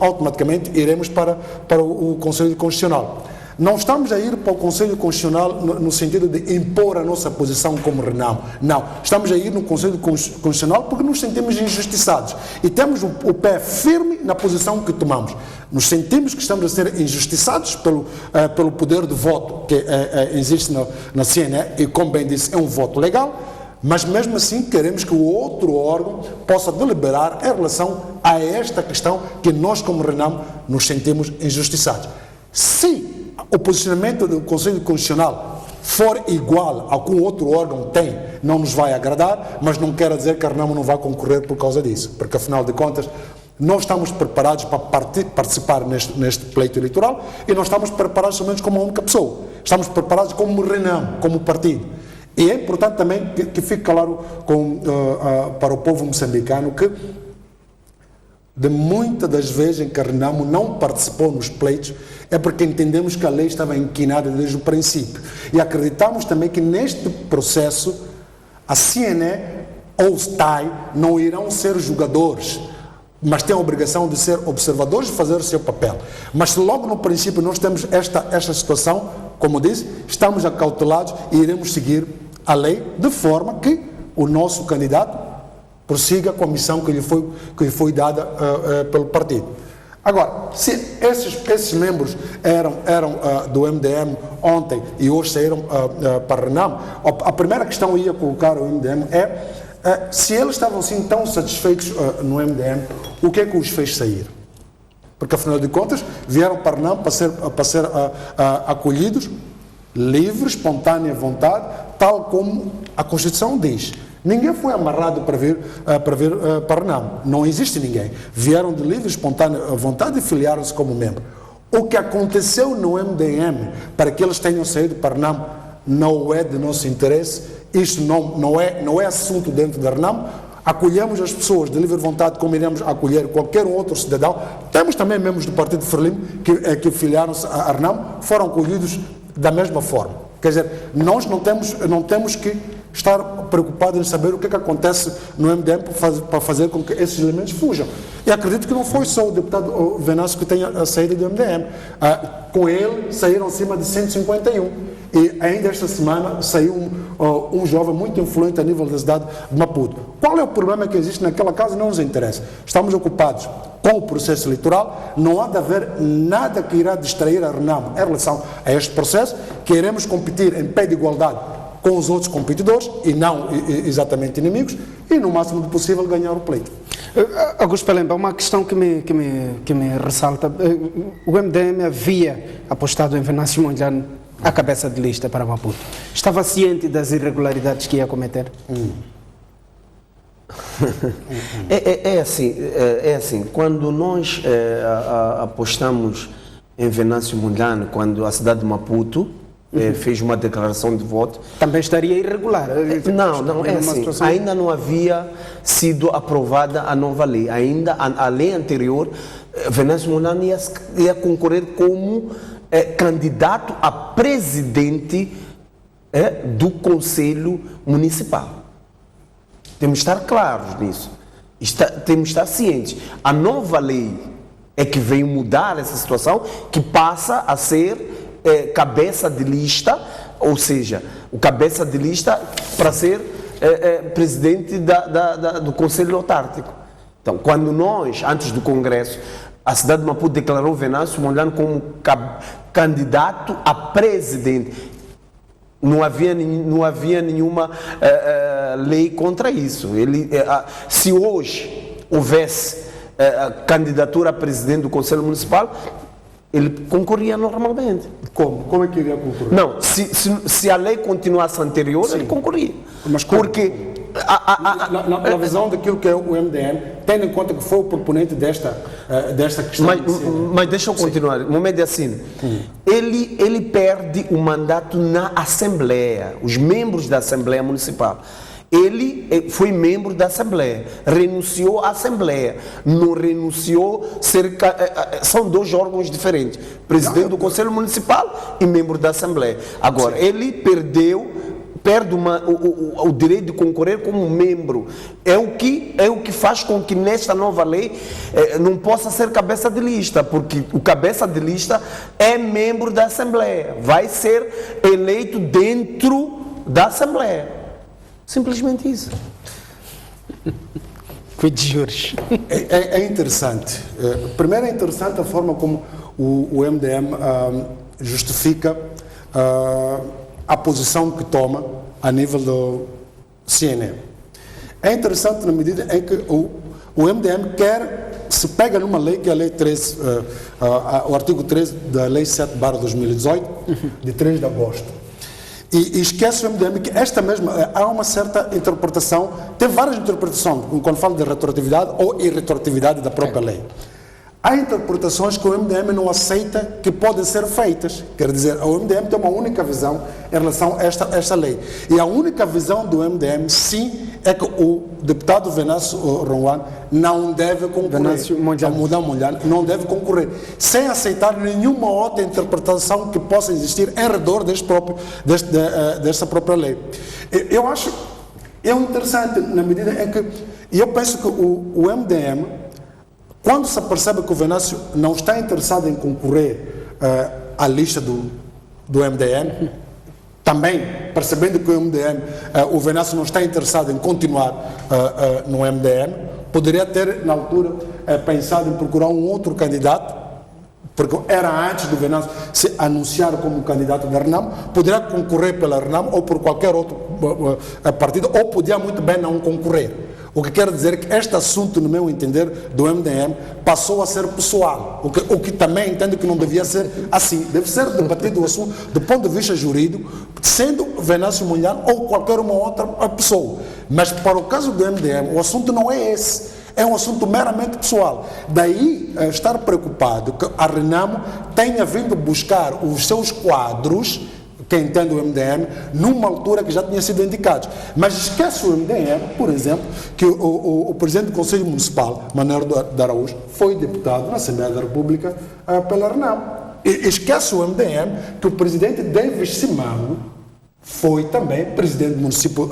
S3: automaticamente iremos para o Conselho Constitucional. Não estamos a ir para o Conselho Constitucional no sentido de impor a nossa posição como RENAM. Não. Estamos a ir no Conselho Constitucional porque nos sentimos injustiçados. E temos o pé firme na posição que tomamos. Nos sentimos que estamos a ser injustiçados pelo poder de voto que existe na CNE, e como bem disse, é um voto legal. Mas mesmo assim queremos que o outro órgão possa deliberar em relação a esta questão que nós como RENAM nos sentimos injustiçados. Se o posicionamento do Conselho Constitucional for igual ao que o outro órgão tem, não nos vai agradar, mas não quer dizer que a RENAM não vai concorrer por causa disso, porque afinal de contas nós estamos preparados para participar neste pleito eleitoral e nós estamos preparados somente como uma única pessoa. Estamos preparados como RENAM, como partido. E é importante também que fique claro para o povo moçambicano que de muitas das vezes em que a RENAM não participou nos pleitos é porque entendemos que a lei estava inquinada desde o princípio. E acreditamos também que neste processo a CNE ou o STAI não irão ser jogadores, mas têm a obrigação de ser observadores e fazer o seu papel. Mas se logo no princípio nós temos esta situação, como disse, estamos acautelados e iremos seguir a lei de forma que o nosso candidato prossiga com a missão que lhe foi dada pelo partido. Agora, se esses membros eram do MDM ontem e hoje saíram para a RENAM, a primeira questão que eu ia colocar ao MDM é se eles estavam assim tão satisfeitos no MDM, o que é que os fez sair? Porque, afinal de contas, vieram para a RENAM para ser acolhidos, livre, espontânea vontade, tal como a Constituição diz. Ninguém foi amarrado para vir para a RENAM. Não existe ninguém. Vieram de livre, espontânea vontade e filiaram-se como membro. O que aconteceu no MDM para que eles tenham saído para a RENAM não é de nosso interesse. Isto não é assunto dentro da RENAM. Acolhemos as pessoas de livre vontade como iremos acolher qualquer outro cidadão. Temos também membros do Partido Frelimo que filiaram-se à RENAM, foram acolhidos da mesma forma. Quer dizer, nós não temos que estar preocupados em saber o que acontece no MDM para fazer com que esses elementos fujam. E acredito que não foi só o deputado Venâncio que tenha saído do MDM. Com ele saíram acima de 151. E ainda esta semana saiu um jovem muito influente a nível da cidade de Maputo. Qual é o problema que existe naquela casa? Não nos interessa. Estamos ocupados com o processo eleitoral, não há de haver nada que irá distrair a RENAM em relação a este processo. Queremos competir em pé de igualdade com os outros competidores e não exatamente inimigos e, no máximo do possível, ganhar o pleito.
S1: Augusto Pelemba, uma questão que me ressalta. O MDM havia apostado em Venâncio Mondlane à cabeça de lista para Maputo. Estava ciente das irregularidades que ia cometer?
S2: É assim, quando nós apostamos em Venâncio Mondlane, quando a cidade de Maputo fez uma declaração de voto...
S1: Também estaria irregular?
S2: Não, é assim, ainda não havia sido aprovada a nova lei. Ainda a lei anterior, Venâncio Mondlane ia concorrer como candidato a presidente do Conselho Municipal. Temos de estar claros nisso. Temos de estar cientes. A nova lei é que veio mudar essa situação, que passa a ser cabeça de lista, ou seja, o cabeça de lista para ser presidente do Conselho Autárquico. Então, quando nós, antes do Congresso, a cidade de Maputo declarou Venâncio Mondlane como candidato a presidente. Não havia nenhuma lei contra isso. Se hoje houvesse a candidatura a presidente do Conselho Municipal, ele concorria normalmente.
S3: Como é que iria concorrer?
S2: Não, se a lei continuasse anterior, sim, ele concorria.
S3: Mas porque na visão daquilo que é o MDM, tendo em conta que foi o proponente desta questão.
S2: Mas deixa eu continuar. O momento é assim. Ele perde o mandato na Assembleia, os membros da Assembleia Municipal. Ele foi membro da Assembleia, renunciou à Assembleia, não renunciou, são dois órgãos diferentes, presidente do Conselho Municipal e membro da Assembleia. Agora, ele perde o direito de concorrer como membro. É o que faz com que nesta nova lei não possa ser cabeça de lista, porque o cabeça de lista é membro da Assembleia, vai ser eleito dentro da Assembleia. Simplesmente isso.
S1: Juros.
S3: É interessante. Primeiro é interessante a forma como o MDM justifica a posição que toma a nível do CNE. É interessante na medida em que o MDM se pega numa lei que é a Lei 13, o artigo 13 da Lei 7/2018, de 3 de agosto. E esquece o MDM que esta mesma, há uma certa interpretação, tem várias interpretações, quando falo de retroatividade ou irretroatividade da própria lei. Há interpretações que o MDM não aceita que podem ser feitas. Quer dizer, o MDM tem uma única visão em relação a esta lei. E a única visão do MDM, sim, é que o deputado Venâncio Mondlane não deve concorrer. Não deve concorrer, sem aceitar nenhuma outra interpretação que possa existir em redor desta própria lei. Eu acho interessante na medida em que eu penso que o MDM, quando se percebe que o Venâncio não está interessado em concorrer à lista do MDM, também percebendo que o Venâncio não está interessado em continuar no MDM, poderia ter, na altura, pensado em procurar um outro candidato, porque era antes do Venâncio se anunciar como candidato da RENAM, poderia concorrer pela RENAM ou por qualquer outro partido, ou podia muito bem não concorrer. O que quer dizer que este assunto, no meu entender, do MDM, passou a ser pessoal, o que também entendo que não devia ser assim. Deve ser debatido o assunto do ponto de vista jurídico, sendo Venâncio Mondlane ou qualquer uma outra pessoa. Mas para o caso do MDM, o assunto não é esse. É um assunto meramente pessoal. Daí estar preocupado que a RENAM tenha vindo buscar os seus quadros, quem entende o MDM, numa altura que já tinha sido indicados. Mas esquece o MDM, por exemplo, que o presidente do Conselho Municipal, Manuel de Araújo, foi deputado na Assembleia da República pela RENAM. E esquece o MDM que o presidente Davis Simango foi também presidente do município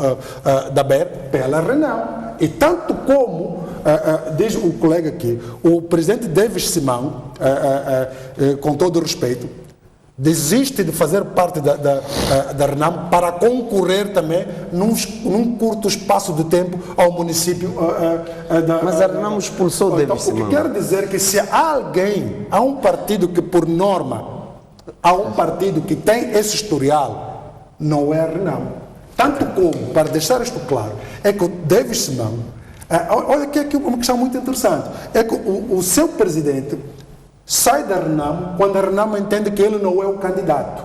S3: da Beira pela RENAM. E tanto como diz o colega aqui, o presidente Davis Simango, com todo o respeito, desiste de fazer parte da RENAM para concorrer também num curto espaço de tempo ao município
S2: Mas a RENAM expulsou o Davis Simango.
S3: O que quer dizer que se há um partido que por norma, há um partido que tem esse historial, não é a RENAM. Tanto como, para deixar isto claro, é que o Davis Simango, olha aqui uma questão muito interessante, é que o seu presidente sai da RENAM quando a RENAM entende que ele não é o candidato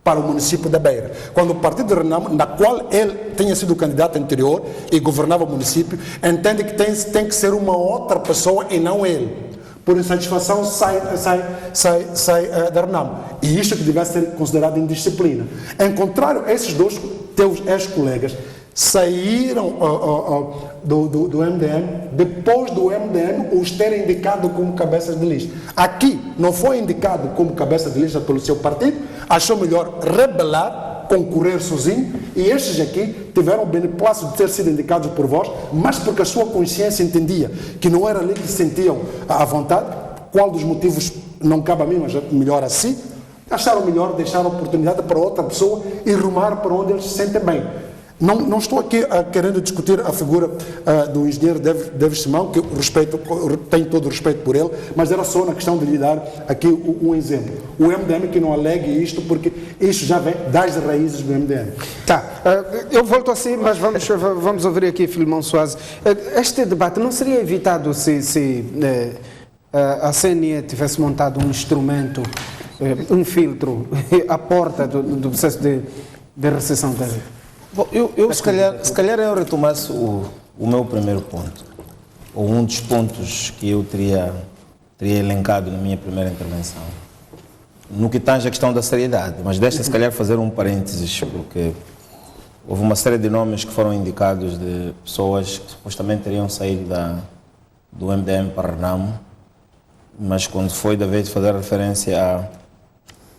S3: para o município da Beira. Quando o partido da RENAM, na qual ele tenha sido o candidato anterior e governava o município, entende que tem que ser uma outra pessoa e não ele. Por insatisfação, sai da RENAM. E isto que deve ser considerado indisciplina. Em contrário, esses dois teus ex-colegas saíram do MDM depois do MDM os terem indicado como cabeças de lista. Aqui não foi indicado como cabeça de lista pelo seu partido, achou melhor rebelar, concorrer sozinho, e estes aqui tiveram o beneplácito de ter sido indicados por vós, mas porque a sua consciência entendia que não era ali que se sentiam à vontade. Qual dos motivos não cabe a mim, mas melhor assim, acharam melhor deixar a oportunidade para outra pessoa e rumar para onde eles se sentem bem. Não estou aqui querendo discutir a figura do engenheiro Davis Simango, que tenho todo o respeito por ele, mas era só na questão de lhe dar aqui um exemplo. O MDM que não alegue isto, porque isto já vem das raízes do MDM.
S1: Tá, eu volto assim, mas vamos ouvir aqui Filimão Soares. Este debate não seria evitado se a CNE tivesse montado um instrumento, um filtro, à porta do processo de recepção da...
S4: Bom, se calhar eu retomasse o meu primeiro ponto, ou um dos pontos que eu teria elencado na minha primeira intervenção, no que tange a questão da seriedade, mas deixa se calhar fazer um parênteses, porque houve uma série de nomes que foram indicados de pessoas que supostamente teriam saído do MDM para a RENAM, mas quando foi da vez de fazer referência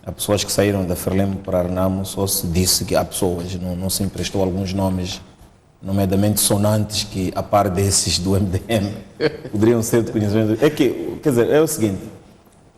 S4: a pessoas que saíram da Frelimo para a RENAM, só se disse que há pessoas, não se emprestou alguns nomes, nomeadamente sonantes, que a par desses do MDM poderiam ser de conhecimento. Quer dizer, é o seguinte,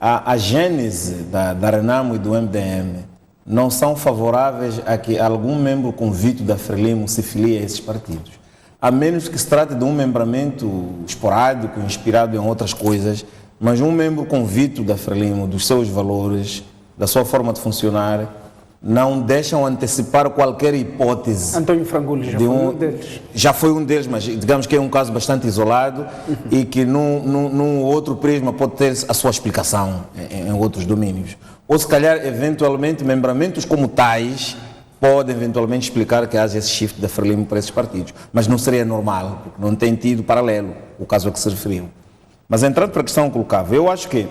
S4: a gênese da RENAM e do MDM não são favoráveis a que algum membro convicto da Frelimo se filie a esses partidos, a menos que se trate de um membramento esporádico, inspirado em outras coisas, mas um membro convicto da Frelimo, dos seus valores, da sua forma de funcionar, não deixam antecipar qualquer hipótese.
S1: António Frangulho já foi um deles.
S4: Já foi um deles, mas digamos que é um caso bastante isolado e que num outro prisma pode ter a sua explicação em outros domínios. Ou se calhar, eventualmente, membramentos como tais podem eventualmente explicar que haja esse shift da Frelimo para esses partidos. Mas não seria normal, porque não tem tido paralelo o caso a que se referiu. Mas entrando para a questão colocável, eu acho que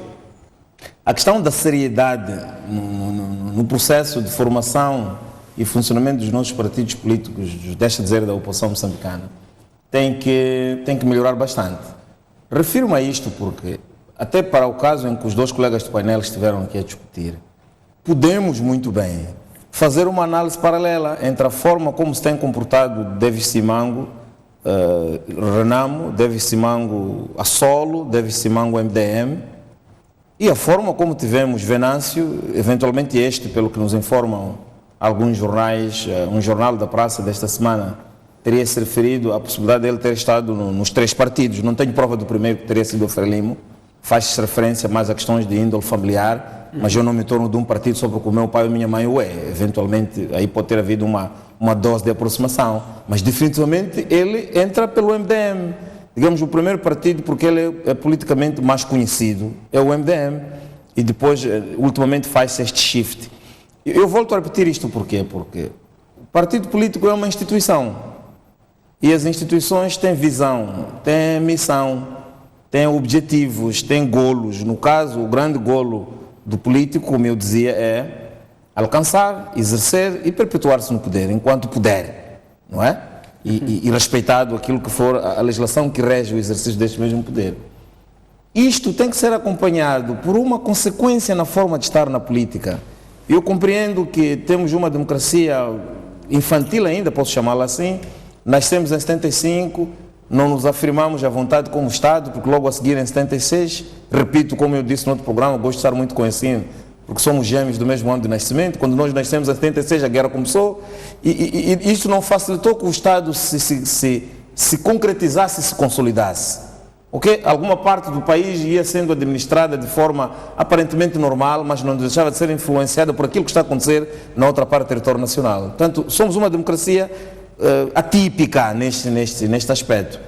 S4: a questão da seriedade no processo de formação e funcionamento dos nossos partidos políticos, deixa dizer, da oposição moçambicana, tem que melhorar bastante. Refiro-me a isto porque, até para o caso em que os dois colegas do painel estiveram aqui a discutir, podemos muito bem fazer uma análise paralela entre a forma como se tem comportado Davis Simango, RENAM, Davis Simango a solo, Davis Simango MDM, e a forma como tivemos Venâncio, eventualmente este, pelo que nos informam alguns jornais, um jornal da praça desta semana teria se referido à possibilidade de ele ter estado nos 3 partidos. Não tenho prova do primeiro, que teria sido o Frelimo. Faz-se referência mais a questões de índole familiar, mas eu não me torno de um partido só porque o meu pai e a minha mãe o é. Eventualmente, aí pode ter havido uma dose de aproximação. Mas, definitivamente, ele entra pelo MDM. Digamos, o primeiro partido, porque ele é politicamente mais conhecido, é o MDM. E depois, ultimamente, faz-se este shift. Eu volto a repetir isto porquê? Porque o partido político é uma instituição. E as instituições têm visão, têm missão, têm objetivos, têm golos. No caso, o grande golo do político, como eu dizia, é alcançar, exercer e perpetuar-se no poder, enquanto puder, não é? E respeitado aquilo que for a legislação que rege o exercício deste mesmo poder. Isto tem que ser acompanhado por uma consequência na forma de estar na política. Eu compreendo que temos uma democracia infantil ainda, posso chamá-la assim. Nascemos em 75, não nos afirmamos à vontade como Estado, porque logo a seguir em 76, repito, como eu disse no outro programa, gosto de estar muito conhecido, porque somos gêmeos do mesmo ano de nascimento. Quando nós nascemos em 76, a guerra começou, e isso não facilitou que o Estado se concretizasse e se consolidasse. Okay? Alguma parte do país ia sendo administrada de forma aparentemente normal, mas não deixava de ser influenciada por aquilo que está a acontecer na outra parte do território nacional. Portanto, somos uma democracia atípica neste aspecto.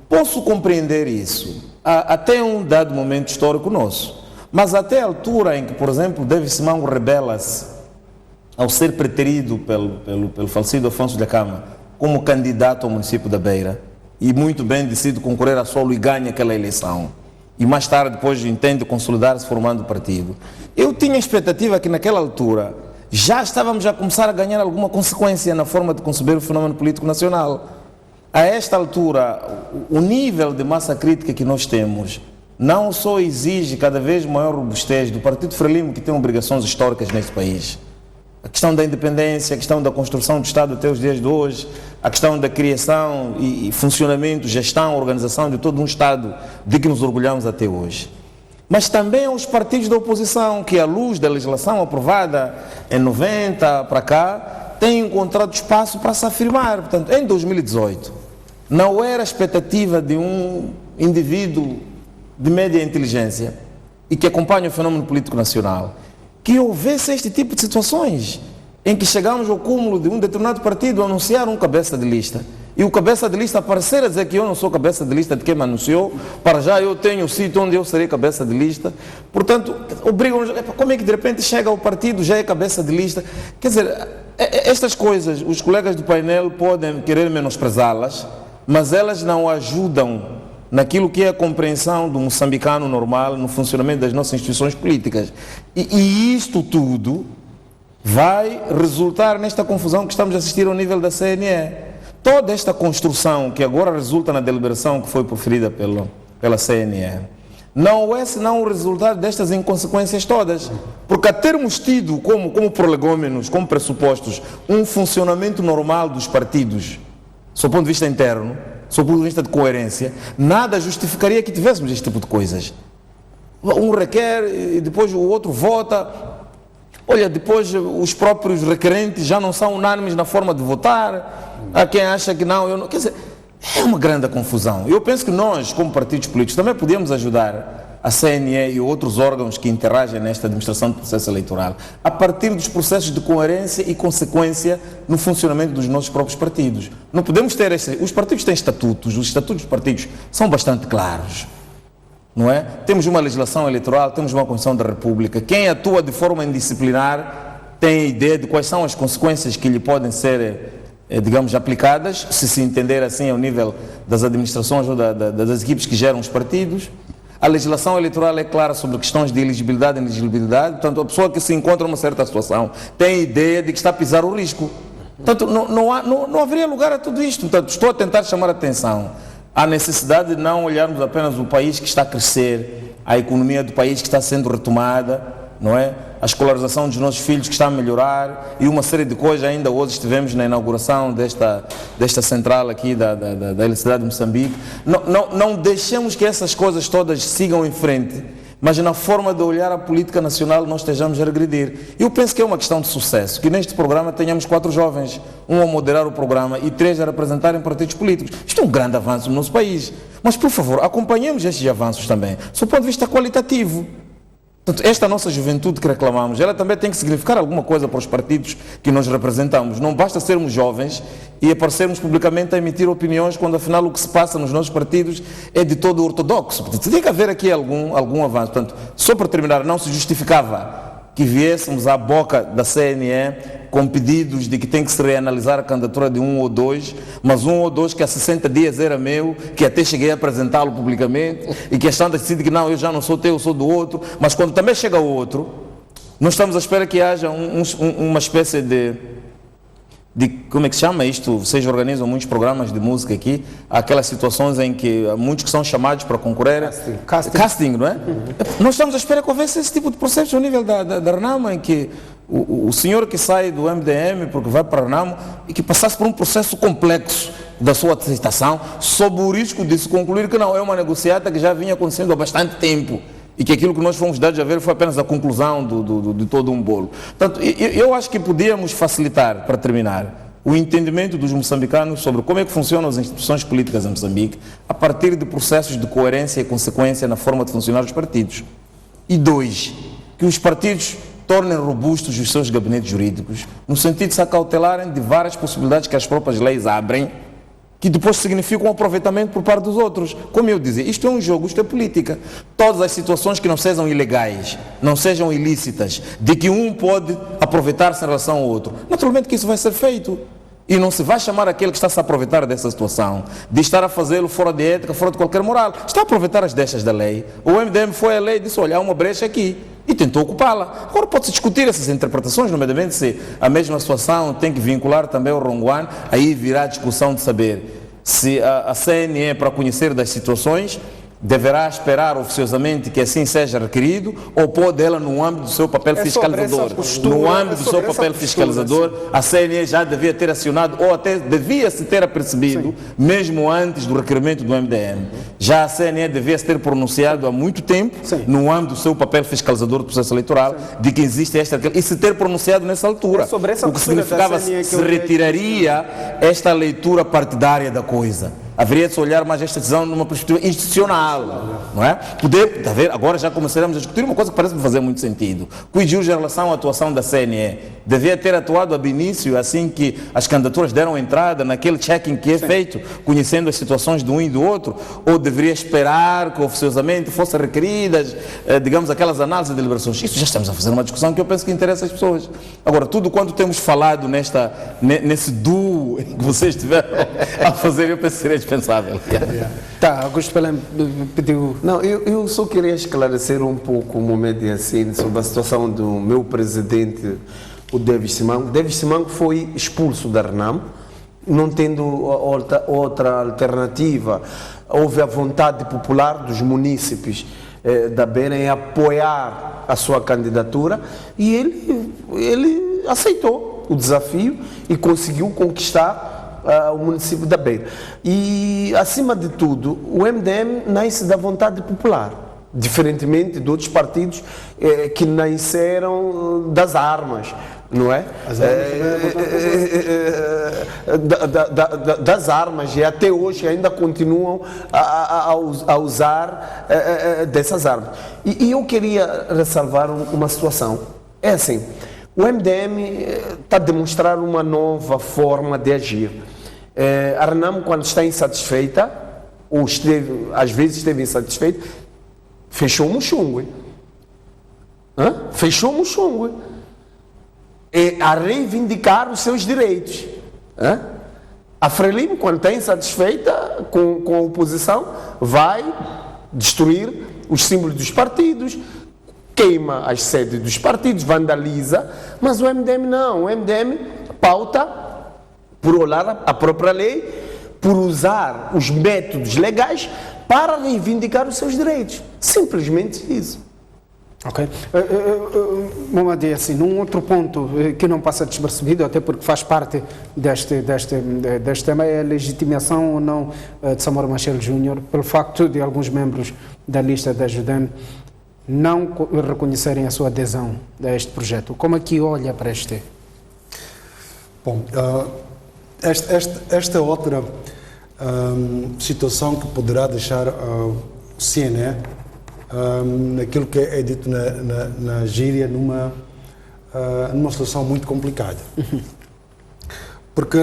S4: Posso compreender isso até um dado momento histórico nosso, mas até a altura em que, por exemplo, David Simango rebela-se ao ser preterido pelo falecido Afonso de Acama como candidato ao município da Beira, e muito bem decide concorrer a solo e ganha aquela eleição, e mais tarde depois entende consolidar-se formando o partido. Eu tinha a expectativa que naquela altura já estávamos a começar a ganhar alguma consequência na forma de conceber o fenómeno político nacional. A esta altura, o nível de massa crítica que nós temos não só exige cada vez maior robustez do Partido Frelimo, que tem obrigações históricas neste país. A questão da independência, a questão da construção do Estado até os dias de hoje, a questão da criação e funcionamento, gestão, organização de todo um Estado de que nos orgulhamos até hoje. Mas também aos partidos da oposição, que à luz da legislação aprovada em 90 para cá, têm encontrado espaço para se afirmar. Portanto, em 2018, não era a expectativa de um indivíduo de média inteligência e que acompanha o fenómeno político nacional que houvesse este tipo de situações em que chegamos ao cúmulo de um determinado partido anunciar um cabeça de lista e o cabeça de lista aparecer a dizer que eu não sou cabeça de lista de quem me anunciou, para já eu tenho o sítio onde eu serei cabeça de lista. Portanto, obrigam-nos, como é que de repente chega ao partido, já é cabeça de lista? Quer dizer, estas coisas, os colegas do painel podem querer menosprezá-las, mas elas não ajudam naquilo que é a compreensão do moçambicano normal no funcionamento das nossas instituições políticas. E isto tudo vai resultar nesta confusão que estamos a assistir ao nível da CNE. Toda esta construção que agora resulta na deliberação que foi proferida pela CNE não é senão o resultado destas inconsequências todas. Porque a termos tido como prolegômenos, como pressupostos, um funcionamento normal dos partidos, sob o ponto de vista interno, sob o ponto de vista de coerência, nada justificaria que tivéssemos este tipo de coisas. Um requer e depois o outro vota. Olha, depois os próprios requerentes já não são unânimes na forma de votar. Há quem acha que não, eu não. Quer dizer, é uma grande confusão. Eu penso que nós, como partidos políticos, também podemos ajudar a CNE e outros órgãos que interagem nesta administração do processo eleitoral a partir dos processos de coerência e consequência no funcionamento dos nossos próprios partidos. Não podemos ter os partidos têm estatutos, os estatutos dos partidos são bastante claros. Não é? Temos uma legislação eleitoral, temos uma Constituição da República. Quem atua de forma indisciplinar tem ideia de quais são as consequências que lhe podem ser, digamos, aplicadas, se entender assim ao nível das administrações ou das equipes que geram os partidos. A legislação eleitoral é clara sobre questões de elegibilidade e inelegibilidade. Portanto, a pessoa que se encontra numa certa situação tem ideia de que está a pisar o risco. Portanto, não haveria lugar a tudo isto. Portanto, estou a tentar chamar a atenção à necessidade de não olharmos apenas o país que está a crescer, a economia do país que está sendo retomada, não é? A escolarização dos nossos filhos que está a melhorar e uma série de coisas. Ainda hoje estivemos na inauguração desta central aqui da Eletricidade de Moçambique. Não deixemos que essas coisas todas sigam em frente, mas na forma de olhar a política nacional nós estejamos a regredir. Eu penso que é uma questão de sucesso, que neste programa tenhamos 4 jovens, um a moderar o programa e 3 a representarem partidos políticos. Isto é um grande avanço no nosso país. Mas, por favor, acompanhemos estes avanços também, do ponto de vista qualitativo. Portanto, esta nossa juventude que reclamamos, ela também tem que significar alguma coisa para os partidos que nós representamos. Não basta sermos jovens e aparecermos publicamente a emitir opiniões quando afinal o que se passa nos nossos partidos é de todo ortodoxo. Portanto, tem que haver aqui algum avanço. Portanto, só para terminar, não se justificava que viéssemos à boca da CNE com pedidos de que tem que se reanalisar a candidatura de 1 ou 2, mas 1 ou 2 que há 60 dias era meu, que até cheguei a apresentá-lo publicamente, e que a Xanda decide que não, eu já não sou teu, eu sou do outro, mas quando também chega o outro, nós estamos à espera que haja uma espécie de como é que se chama isto? Vocês organizam muitos programas de música aqui, há aquelas situações em que muitos que são chamados para concorrer, casting, não é? Nós estamos à espera que houvesse esse tipo de processo ao nível da RENAMO, em que o senhor que sai do MDM porque vai para a RENAMO e que passasse por um processo complexo da sua aceitação, sob o risco de se concluir que não, é uma negociata que já vinha acontecendo há bastante tempo e que aquilo que nós fomos dados a ver foi apenas a conclusão de todo um bolo. Portanto, eu acho que podíamos facilitar, para terminar, o entendimento dos moçambicanos sobre como é que funcionam as instituições políticas em Moçambique a partir de processos de coerência e consequência na forma de funcionar os partidos. E 2, que os partidos tornem robustos os seus gabinetes jurídicos, no sentido de se acautelarem de várias possibilidades que as próprias leis abrem, que depois significam um aproveitamento por parte dos outros. Como eu dizia, isto é um jogo, isto é política. Todas as situações que não sejam ilegais, não sejam ilícitas, de que um pode aproveitar-se em relação ao outro, naturalmente que isso vai ser feito. E não se vai chamar aquele que está a se aproveitar dessa situação, de estar a fazê-lo fora de ética, fora de qualquer moral. Está a aproveitar as deixas da lei. O MDM foi à lei e disse, olha, há uma brecha aqui. E tentou ocupá-la. Agora pode-se discutir essas interpretações, nomeadamente se a mesma situação tem que vincular também o Ronguan, aí virá a discussão de saber se a CNE, para conhecer das situações, deverá esperar oficiosamente que assim seja requerido ou pode ela, no âmbito do seu papel fiscalizador, no âmbito do seu papel fiscalizador, a CNE já devia ter acionado ou até devia se ter apercebido, mesmo antes do requerimento do MDM. Já a CNE devia se ter pronunciado há muito tempo, no âmbito do seu papel fiscalizador do processo eleitoral, de que existe esta e se ter pronunciado nessa altura, o que significava que se retiraria esta leitura partidária da coisa. Haveria de se olhar mais esta decisão numa perspectiva institucional, não é? Agora já começaremos a discutir uma coisa que parece-me fazer muito sentido. Quid jus em relação à atuação da CNE? Devia ter atuado ab início, assim que as candidaturas deram entrada, naquele check-in que é feito, conhecendo as situações de um e do outro, ou deveria esperar que oficiosamente fossem requeridas, digamos, aquelas análises e deliberações? Isso já estamos a fazer uma discussão que eu penso que interessa as pessoas. Agora, tudo quanto temos falado nesse duo que vocês tiveram a fazer, eu penso que seria dispensável.
S1: Tá, Augusto Pelém pediu...
S2: Não, eu só queria esclarecer um pouco, Mohamed Yassin, sobre a situação do meu presidente, o Davis Simango. Davis Simango foi expulso da RENAMO, não tendo outra alternativa. Houve a vontade popular dos munícipes da Beira em apoiar a sua candidatura e ele aceitou o desafio e conseguiu conquistar o município da Beira. E, acima de tudo, o MDM nasce da vontade popular, diferentemente de outros partidos que nasceram das armas, não é? Das armas, e até hoje ainda continuam a usar dessas armas. E eu queria ressalvar uma situação. É assim, o MDM está a demonstrar uma nova forma de agir. A RENAMO, quando está insatisfeita, ou às vezes esteve insatisfeita, fechou o Muxungue. Fechou o Muxungue. A reivindicar os seus direitos. A Frelimo, quando está insatisfeita com a oposição, vai destruir os símbolos dos partidos, queima as sedes dos partidos, vandaliza, mas o MDM não. O MDM pauta por olhar a própria lei, por usar os métodos legais para reivindicar os seus direitos. Simplesmente isso.
S1: Ok. Mohamed Yassin, num outro ponto que não passa despercebido, até porque faz parte deste tema, é a legitimação ou não de Samora Machel Júnior, pelo facto de alguns membros da lista da JUDEM não reconhecerem a sua adesão a este projeto? Como é que olha para este?
S3: Bom, esta é outra situação que poderá deixar o CNE, naquilo que é dito na gíria, numa situação muito complicada. Porque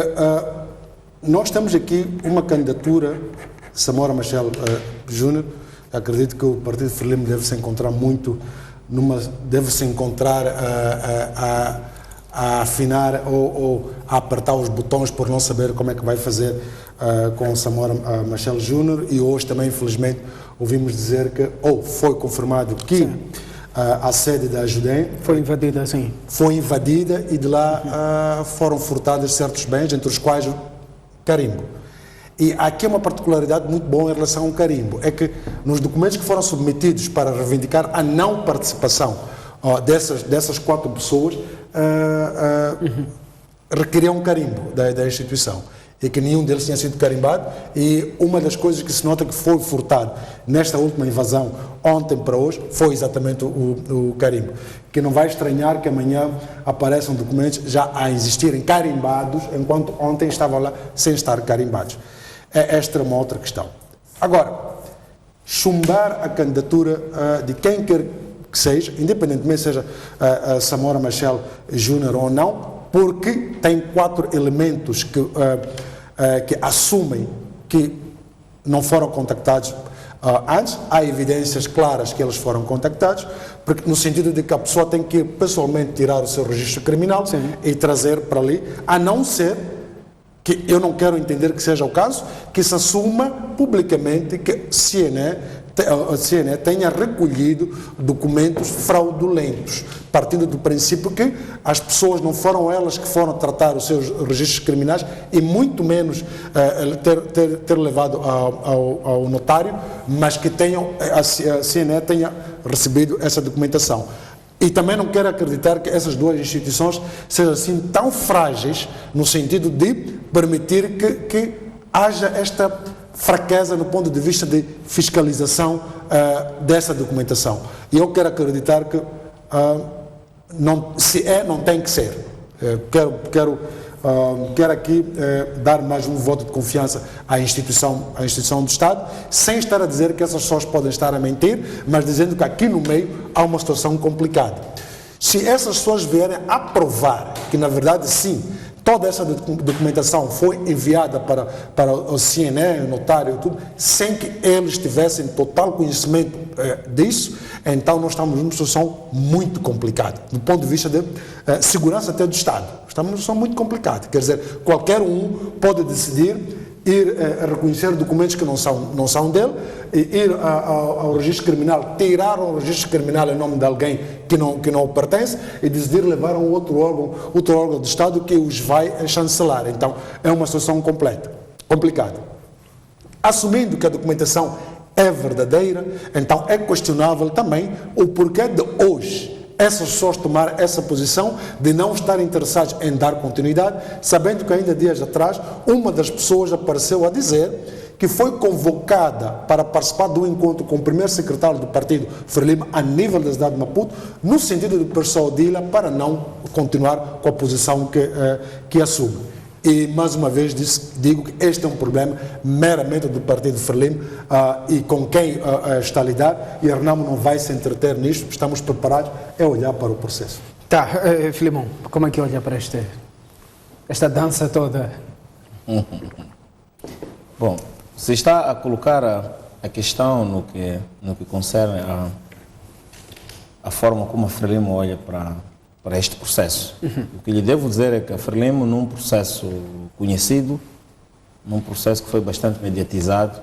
S3: nós temos aqui uma candidatura, Samora Machel Júnior. Acredito que o Partido Frelimo deve se encontrar a afinar ou a apertar os botões por não saber como é que vai fazer com Samora Machel Júnior, e hoje também, infelizmente, ouvimos dizer que, foi confirmado que a sede da Judém
S1: foi invadida, sim.
S3: Foi invadida e de lá foram furtados certos bens, entre os quais o carimbo. E aqui é uma particularidade muito boa em relação ao carimbo, é que nos documentos que foram submetidos para reivindicar a não participação dessas 4 pessoas, requeriam um carimbo da instituição, e que nenhum deles tinha sido carimbado. E uma das coisas que se nota que foi furtado nesta última invasão, ontem para hoje, foi exatamente o carimbo, que não vai estranhar que amanhã apareçam documentos já a existirem carimbados, enquanto ontem estavam lá sem estar carimbados. Esta é uma outra questão. Agora, chumbar a candidatura de quem quer que seja, independentemente seja a Samora Machel Júnior ou não, porque tem 4 elementos que assumem que não foram contactados antes. Há evidências claras que eles foram contactados, porque, no sentido de que a pessoa tem que pessoalmente tirar o seu registro criminal, sim, e trazer para ali, a não ser que, eu não quero entender que seja o caso, que se assuma publicamente que a CNE tenha recolhido documentos fraudulentos, partindo do princípio que as pessoas não foram elas que foram tratar os seus registros criminais, e muito menos ter levado ao notário, mas que a CNE tenha recebido essa documentação. E também não quero acreditar que essas 2 instituições sejam assim tão frágeis, no sentido de permitir que haja esta fraqueza no ponto de vista de fiscalização dessa documentação. E eu quero acreditar que não tem que ser. Quero aqui dar mais um voto de confiança à instituição do Estado, sem estar a dizer que essas pessoas podem estar a mentir, mas dizendo que aqui no meio há uma situação complicada. Se essas pessoas vierem a provar que, na verdade, sim, toda essa documentação foi enviada para o CNE, o notário e tudo, sem que eles tivessem total conhecimento disso, então nós estamos numa situação muito complicada, do ponto de vista de segurança até do Estado. Estamos numa situação muito complicada, quer dizer, qualquer um pode decidir ir reconhecer documentos que não são dele, ir ao registro criminal, tirar o registro criminal em nome de alguém que não pertence, e decidir levar a um outro órgão do Estado que os vai chancelar. Então, é uma situação complicada. Assumindo que a documentação é verdadeira, então é questionável também o porquê de hoje essas pessoas tomaram essa posição de não estar interessadas em dar continuidade, sabendo que ainda dias atrás uma das pessoas apareceu a dizer que foi convocada para participar do encontro com o primeiro secretário do Partido Frelimo a nível da cidade de Maputo, no sentido de persuadi-la para não continuar com a posição que assume. E, mais uma vez, digo que este é um problema meramente do Partido Frelimo e com quem está a lidar, e a Renamo não vai se entreter nisto. Estamos preparados a olhar para o processo.
S1: Tá, Filimão, como é que olha para esta dança toda?
S4: Bom, se está a colocar a questão no que concerne a forma como a Frelimo olha para este processo. O que lhe devo dizer é que a Frelimo, num processo conhecido, num processo que foi bastante mediatizado,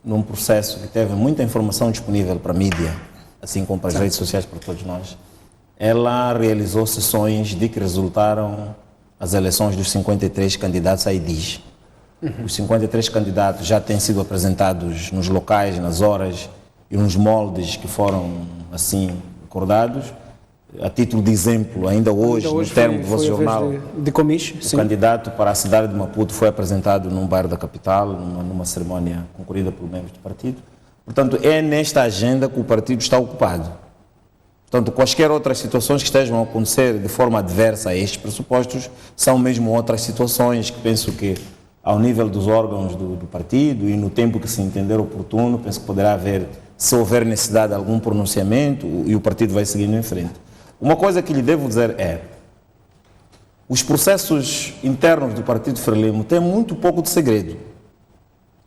S4: num processo que teve muita informação disponível para a mídia, assim como para as redes sociais, para todos nós, ela realizou sessões de que resultaram as eleições dos 53 candidatos à IDIG. Os 53 candidatos já têm sido apresentados nos locais, nas horas e nos moldes que foram assim acordados. A título de exemplo, ainda hoje no termo do vosso jornal,
S1: de Comis,
S4: o candidato para a cidade de Maputo foi apresentado num bairro da capital, numa cerimónia concorrida por membros do partido. Portanto, é nesta agenda que o partido está ocupado. Portanto, quaisquer outras situações que estejam a acontecer de forma adversa a estes pressupostos são mesmo outras situações que penso que, ao nível dos órgãos do partido e no tempo que se entender oportuno, penso que poderá haver, se houver necessidade de algum pronunciamento, e o partido vai seguindo em frente. Uma coisa que lhe devo dizer é: os processos internos do Partido Frelimo têm muito pouco de segredo.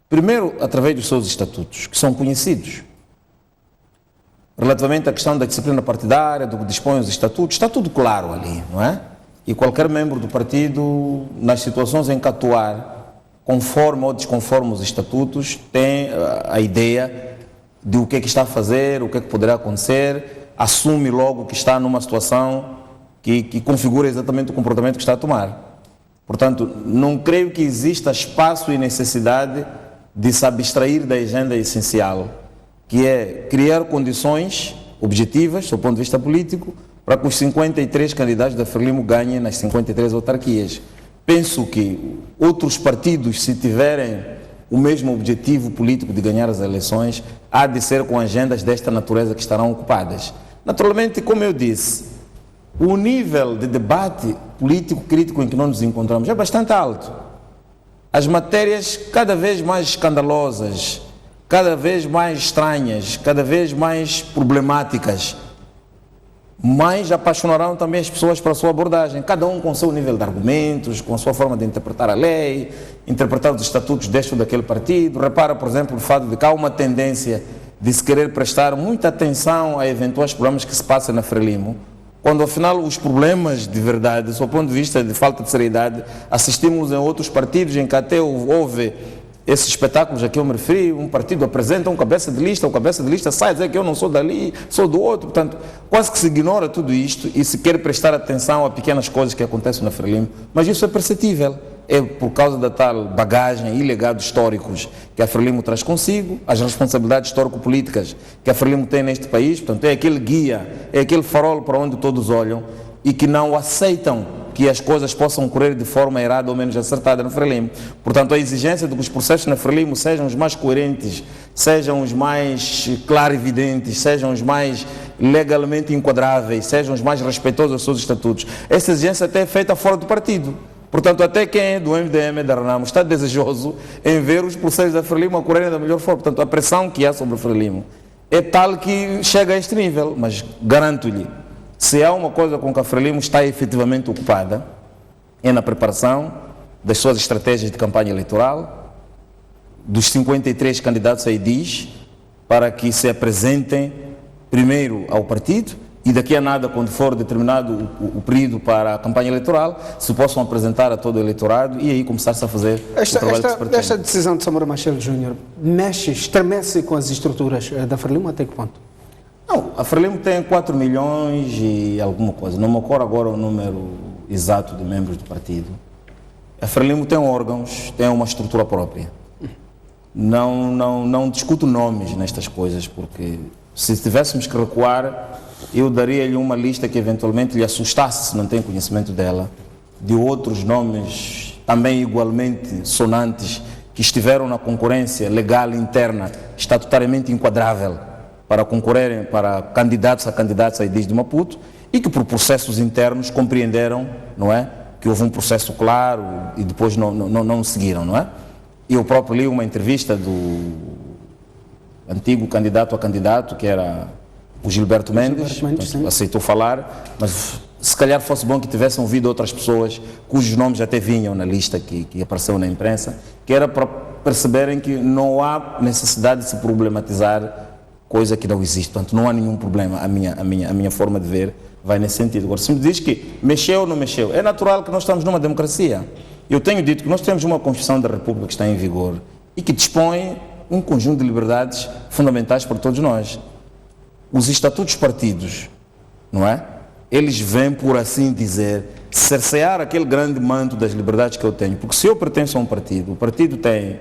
S4: Primeiro, através dos seus estatutos, que são conhecidos. Relativamente à questão da disciplina partidária, do que dispõem os estatutos, está tudo claro ali, não é? E qualquer membro do partido, nas situações em que atuar, conforme ou desconforme os estatutos, tem a ideia de o que é que está a fazer, o que é que poderá acontecer, assume logo que está numa situação que configura exatamente o comportamento que está a tomar. Portanto, não creio que exista espaço e necessidade de se abstrair da agenda essencial, que é criar condições objetivas, do ponto de vista político, para que os 53 candidatos da Frelimo ganhem nas 53 autarquias. Penso que outros partidos, se tiverem o mesmo objetivo político de ganhar as eleições, há de ser com agendas desta natureza que estarão ocupadas. Naturalmente, como eu disse, o nível de debate político crítico em que nós nos encontramos é bastante alto. As matérias cada vez mais escandalosas, cada vez mais estranhas, cada vez mais problemáticas, mas apaixonarão também as pessoas para a sua abordagem, cada um com o seu nível de argumentos, com a sua forma de interpretar a lei, interpretar os estatutos deste ou daquele partido. Repara, por exemplo, o fato de que há uma tendência de se querer prestar muita atenção a eventuais problemas que se passam na Frelimo, quando afinal os problemas de verdade, do ponto de vista de falta de seriedade, assistimos em outros partidos em que até houve esses espetáculos a que eu me referi. Um partido apresenta um cabeça de lista, o cabeça de lista sai a dizer que eu não sou dali, sou do outro. Portanto, quase que se ignora tudo isto e se quer prestar atenção a pequenas coisas que acontecem na Frelimo, mas isso é perceptível. É por causa da tal bagagem e legados históricos que a Frelimo traz consigo, as responsabilidades histórico-políticas que a Frelimo tem neste país. Portanto, é aquele guia, é aquele farol para onde todos olham e que não aceitam que as coisas possam correr de forma errada ou menos acertada na Frelimo. Portanto, a exigência de que os processos na Frelimo sejam os mais coerentes, sejam os mais clarividentes, sejam os mais legalmente enquadráveis, sejam os mais respeitosos aos seus estatutos. Essa exigência até é feita fora do partido. Portanto, até quem é do MDM da Renamo está desejoso em ver os processos da Frelimo ocorrerem da melhor forma. Portanto, a pressão que há sobre a Frelimo é tal que chega a este nível, mas garanto-lhe, se há uma coisa com que a Frelimo está efetivamente ocupada, é na preparação das suas estratégias de campanha eleitoral, dos 53 candidatos a edis, para que se apresentem primeiro ao partido e daqui a nada, quando for determinado o período para a campanha eleitoral, se possam apresentar a todo o eleitorado e aí começar-se a fazer o trabalho que se pretende.
S1: Esta decisão de Samora Machel Júnior estremece com as estruturas da Frelimo até que ponto?
S4: Não, a Frelimo tem 4 milhões e alguma coisa, não me ocorre agora o número exato de membros do partido. A Frelimo tem órgãos, tem uma estrutura própria. Não discuto nomes nestas coisas, porque se tivéssemos que recuar, eu daria-lhe uma lista que eventualmente lhe assustasse, se não tem conhecimento dela, de outros nomes também igualmente sonantes que estiveram na concorrência legal interna, estatutariamente enquadrável, para concorrerem para candidatos a edis de Maputo e que por processos internos compreenderam, não é, que houve um processo claro e depois não seguiram, não é? Eu próprio li uma entrevista do antigo candidato a candidato, que era o Gilberto Mendes, portanto, aceitou falar, mas se calhar fosse bom que tivessem ouvido outras pessoas cujos nomes até vinham na lista que apareceu na imprensa, que era para perceberem que não há necessidade de se problematizar coisa que não existe. Portanto, não há nenhum problema. A minha forma de ver vai nesse sentido. Agora, se me diz que mexeu ou não mexeu, é natural que nós estamos numa democracia. Eu tenho dito que nós temos uma Constituição da República que está em vigor e que dispõe um conjunto de liberdades fundamentais para todos nós. Os estatutos partidos, não é? Eles vêm, por assim dizer, cercear aquele grande manto das liberdades que eu tenho. Porque se eu pertenço a um partido, o partido tem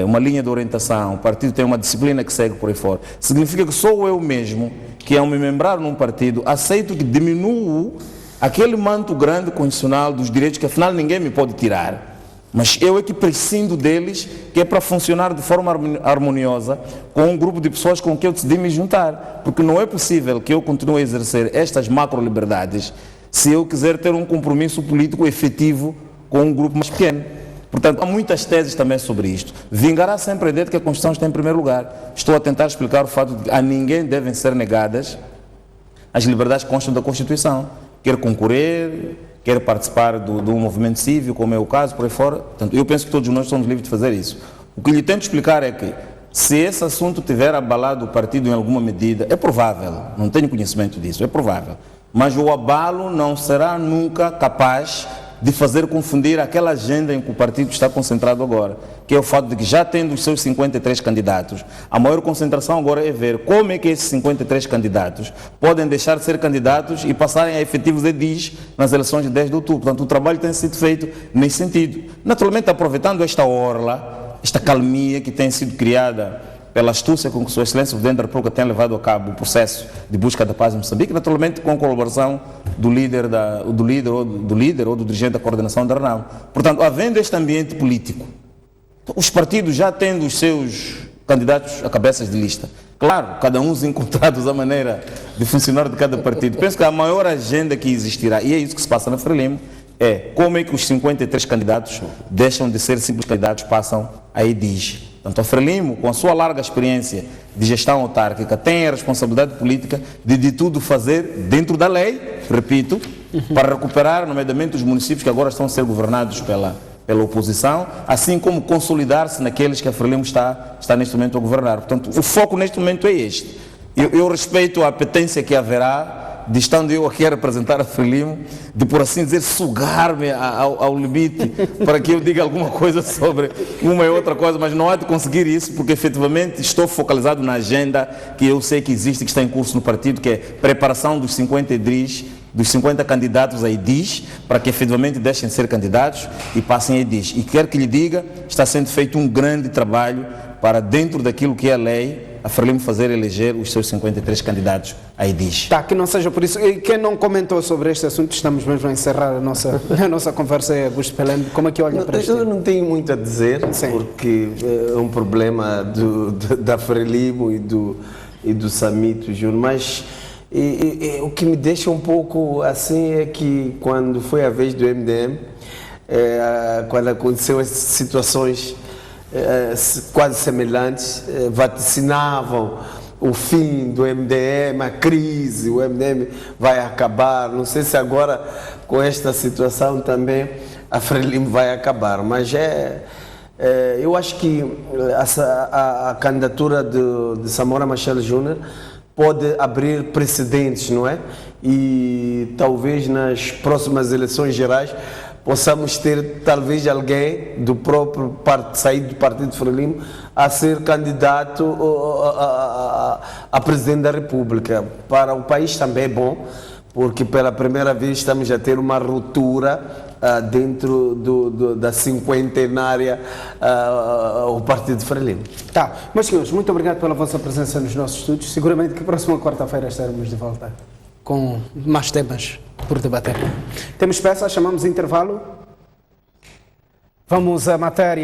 S4: uma linha de orientação, o partido tem uma disciplina que segue por aí fora, significa que sou eu mesmo que, ao me membrar num partido, aceito que diminuo aquele manto grande constitucional dos direitos que afinal ninguém me pode tirar. Mas eu é que prescindo deles, que é para funcionar de forma harmoniosa com um grupo de pessoas com quem eu decidi me juntar. Porque não é possível que eu continue a exercer estas macro-liberdades se eu quiser ter um compromisso político efetivo com um grupo mais pequeno. Portanto, há muitas teses também sobre isto. Vingará sempre a ideia de que a Constituição está em primeiro lugar. Estou a tentar explicar o fato de que a ninguém devem ser negadas as liberdades que constam da Constituição. Quer concorrer, quer participar do movimento cívico, como é o caso, por aí fora. Portanto, eu penso que todos nós somos livres de fazer isso. O que lhe tento explicar é que, se esse assunto tiver abalado o partido em alguma medida, é provável, não tenho conhecimento disso, é provável, mas o abalo não será nunca capaz de fazer confundir aquela agenda em que o partido está concentrado agora, que é o fato de que, já tendo os seus 53 candidatos, a maior concentração agora é ver como é que esses 53 candidatos podem deixar de ser candidatos e passarem a efetivos edis nas eleições de 10 de outubro. Portanto, o trabalho tem sido feito nesse sentido. Naturalmente, aproveitando esta orla, esta calmia que tem sido criada pela astúcia com que Sua Excelência o Presidente da República tem levado a cabo o processo de busca da paz em Moçambique, naturalmente com a colaboração do líder ou do dirigente da coordenação da RENAM. Portanto, havendo este ambiente político, os partidos já tendo os seus candidatos a cabeças de lista, claro, cada um encontrados a maneira de funcionar de cada partido, penso que a maior agenda que existirá, e é isso que se passa na Frelimo, é como é que os 53 candidatos deixam de ser simples candidatos, passam a edis. Portanto, a Frelimo, com a sua larga experiência de gestão autárquica, tem a responsabilidade política de tudo fazer dentro da lei, repito, para recuperar, nomeadamente, os municípios que agora estão a ser governados pela oposição, assim como consolidar-se naqueles que a Frelimo está neste momento a governar. Portanto, o foco neste momento é este. Eu respeito a apetência que haverá, de estando eu aqui a representar a Frelimo, de, por assim dizer, sugar-me ao limite para que eu diga alguma coisa sobre uma e outra coisa, mas não há de conseguir isso, porque efetivamente estou focalizado na agenda que eu sei que existe, que está em curso no partido, que é preparação dos 50 edis, dos 50 candidatos a edis, para que efetivamente deixem de ser candidatos e passem a edis. E quero que lhe diga, está sendo feito um grande trabalho para, dentro daquilo que é a lei, a Frelimo fazer eleger os seus 53 candidatos a edis.
S1: Tá, que não seja por isso. E quem não comentou sobre este assunto, estamos mesmo a encerrar a nossa conversa, é Augusto Pelém. Como é que olha para isto?
S2: Eu não tenho muito a dizer,
S1: sim,
S2: porque é um problema da Frelimo e do Samito Júnior, mas o que me deixa um pouco assim é que, quando foi a vez do MDM, quando aconteceu essas situações quase semelhantes, vaticinavam o fim do MDM, a crise, o MDM vai acabar. Não sei se agora, com esta situação também, a Frelimo vai acabar, mas eu acho que a candidatura de Samora Machel Júnior pode abrir precedentes, não é? E talvez nas próximas eleições gerais possamos ter talvez alguém do próprio partido, sair do partido Frelimo, a ser candidato a presidente da República. Para o país também é bom, porque pela primeira vez estamos a ter uma ruptura dentro da cinquentenária o partido Frelimo.
S1: Tá, meus senhores, muito obrigado pela vossa presença nos nossos estúdios. Seguramente que próxima quarta-feira estaremos de volta com mais temas por debater. Temos peça, chamamos intervalo. Vamos à matéria.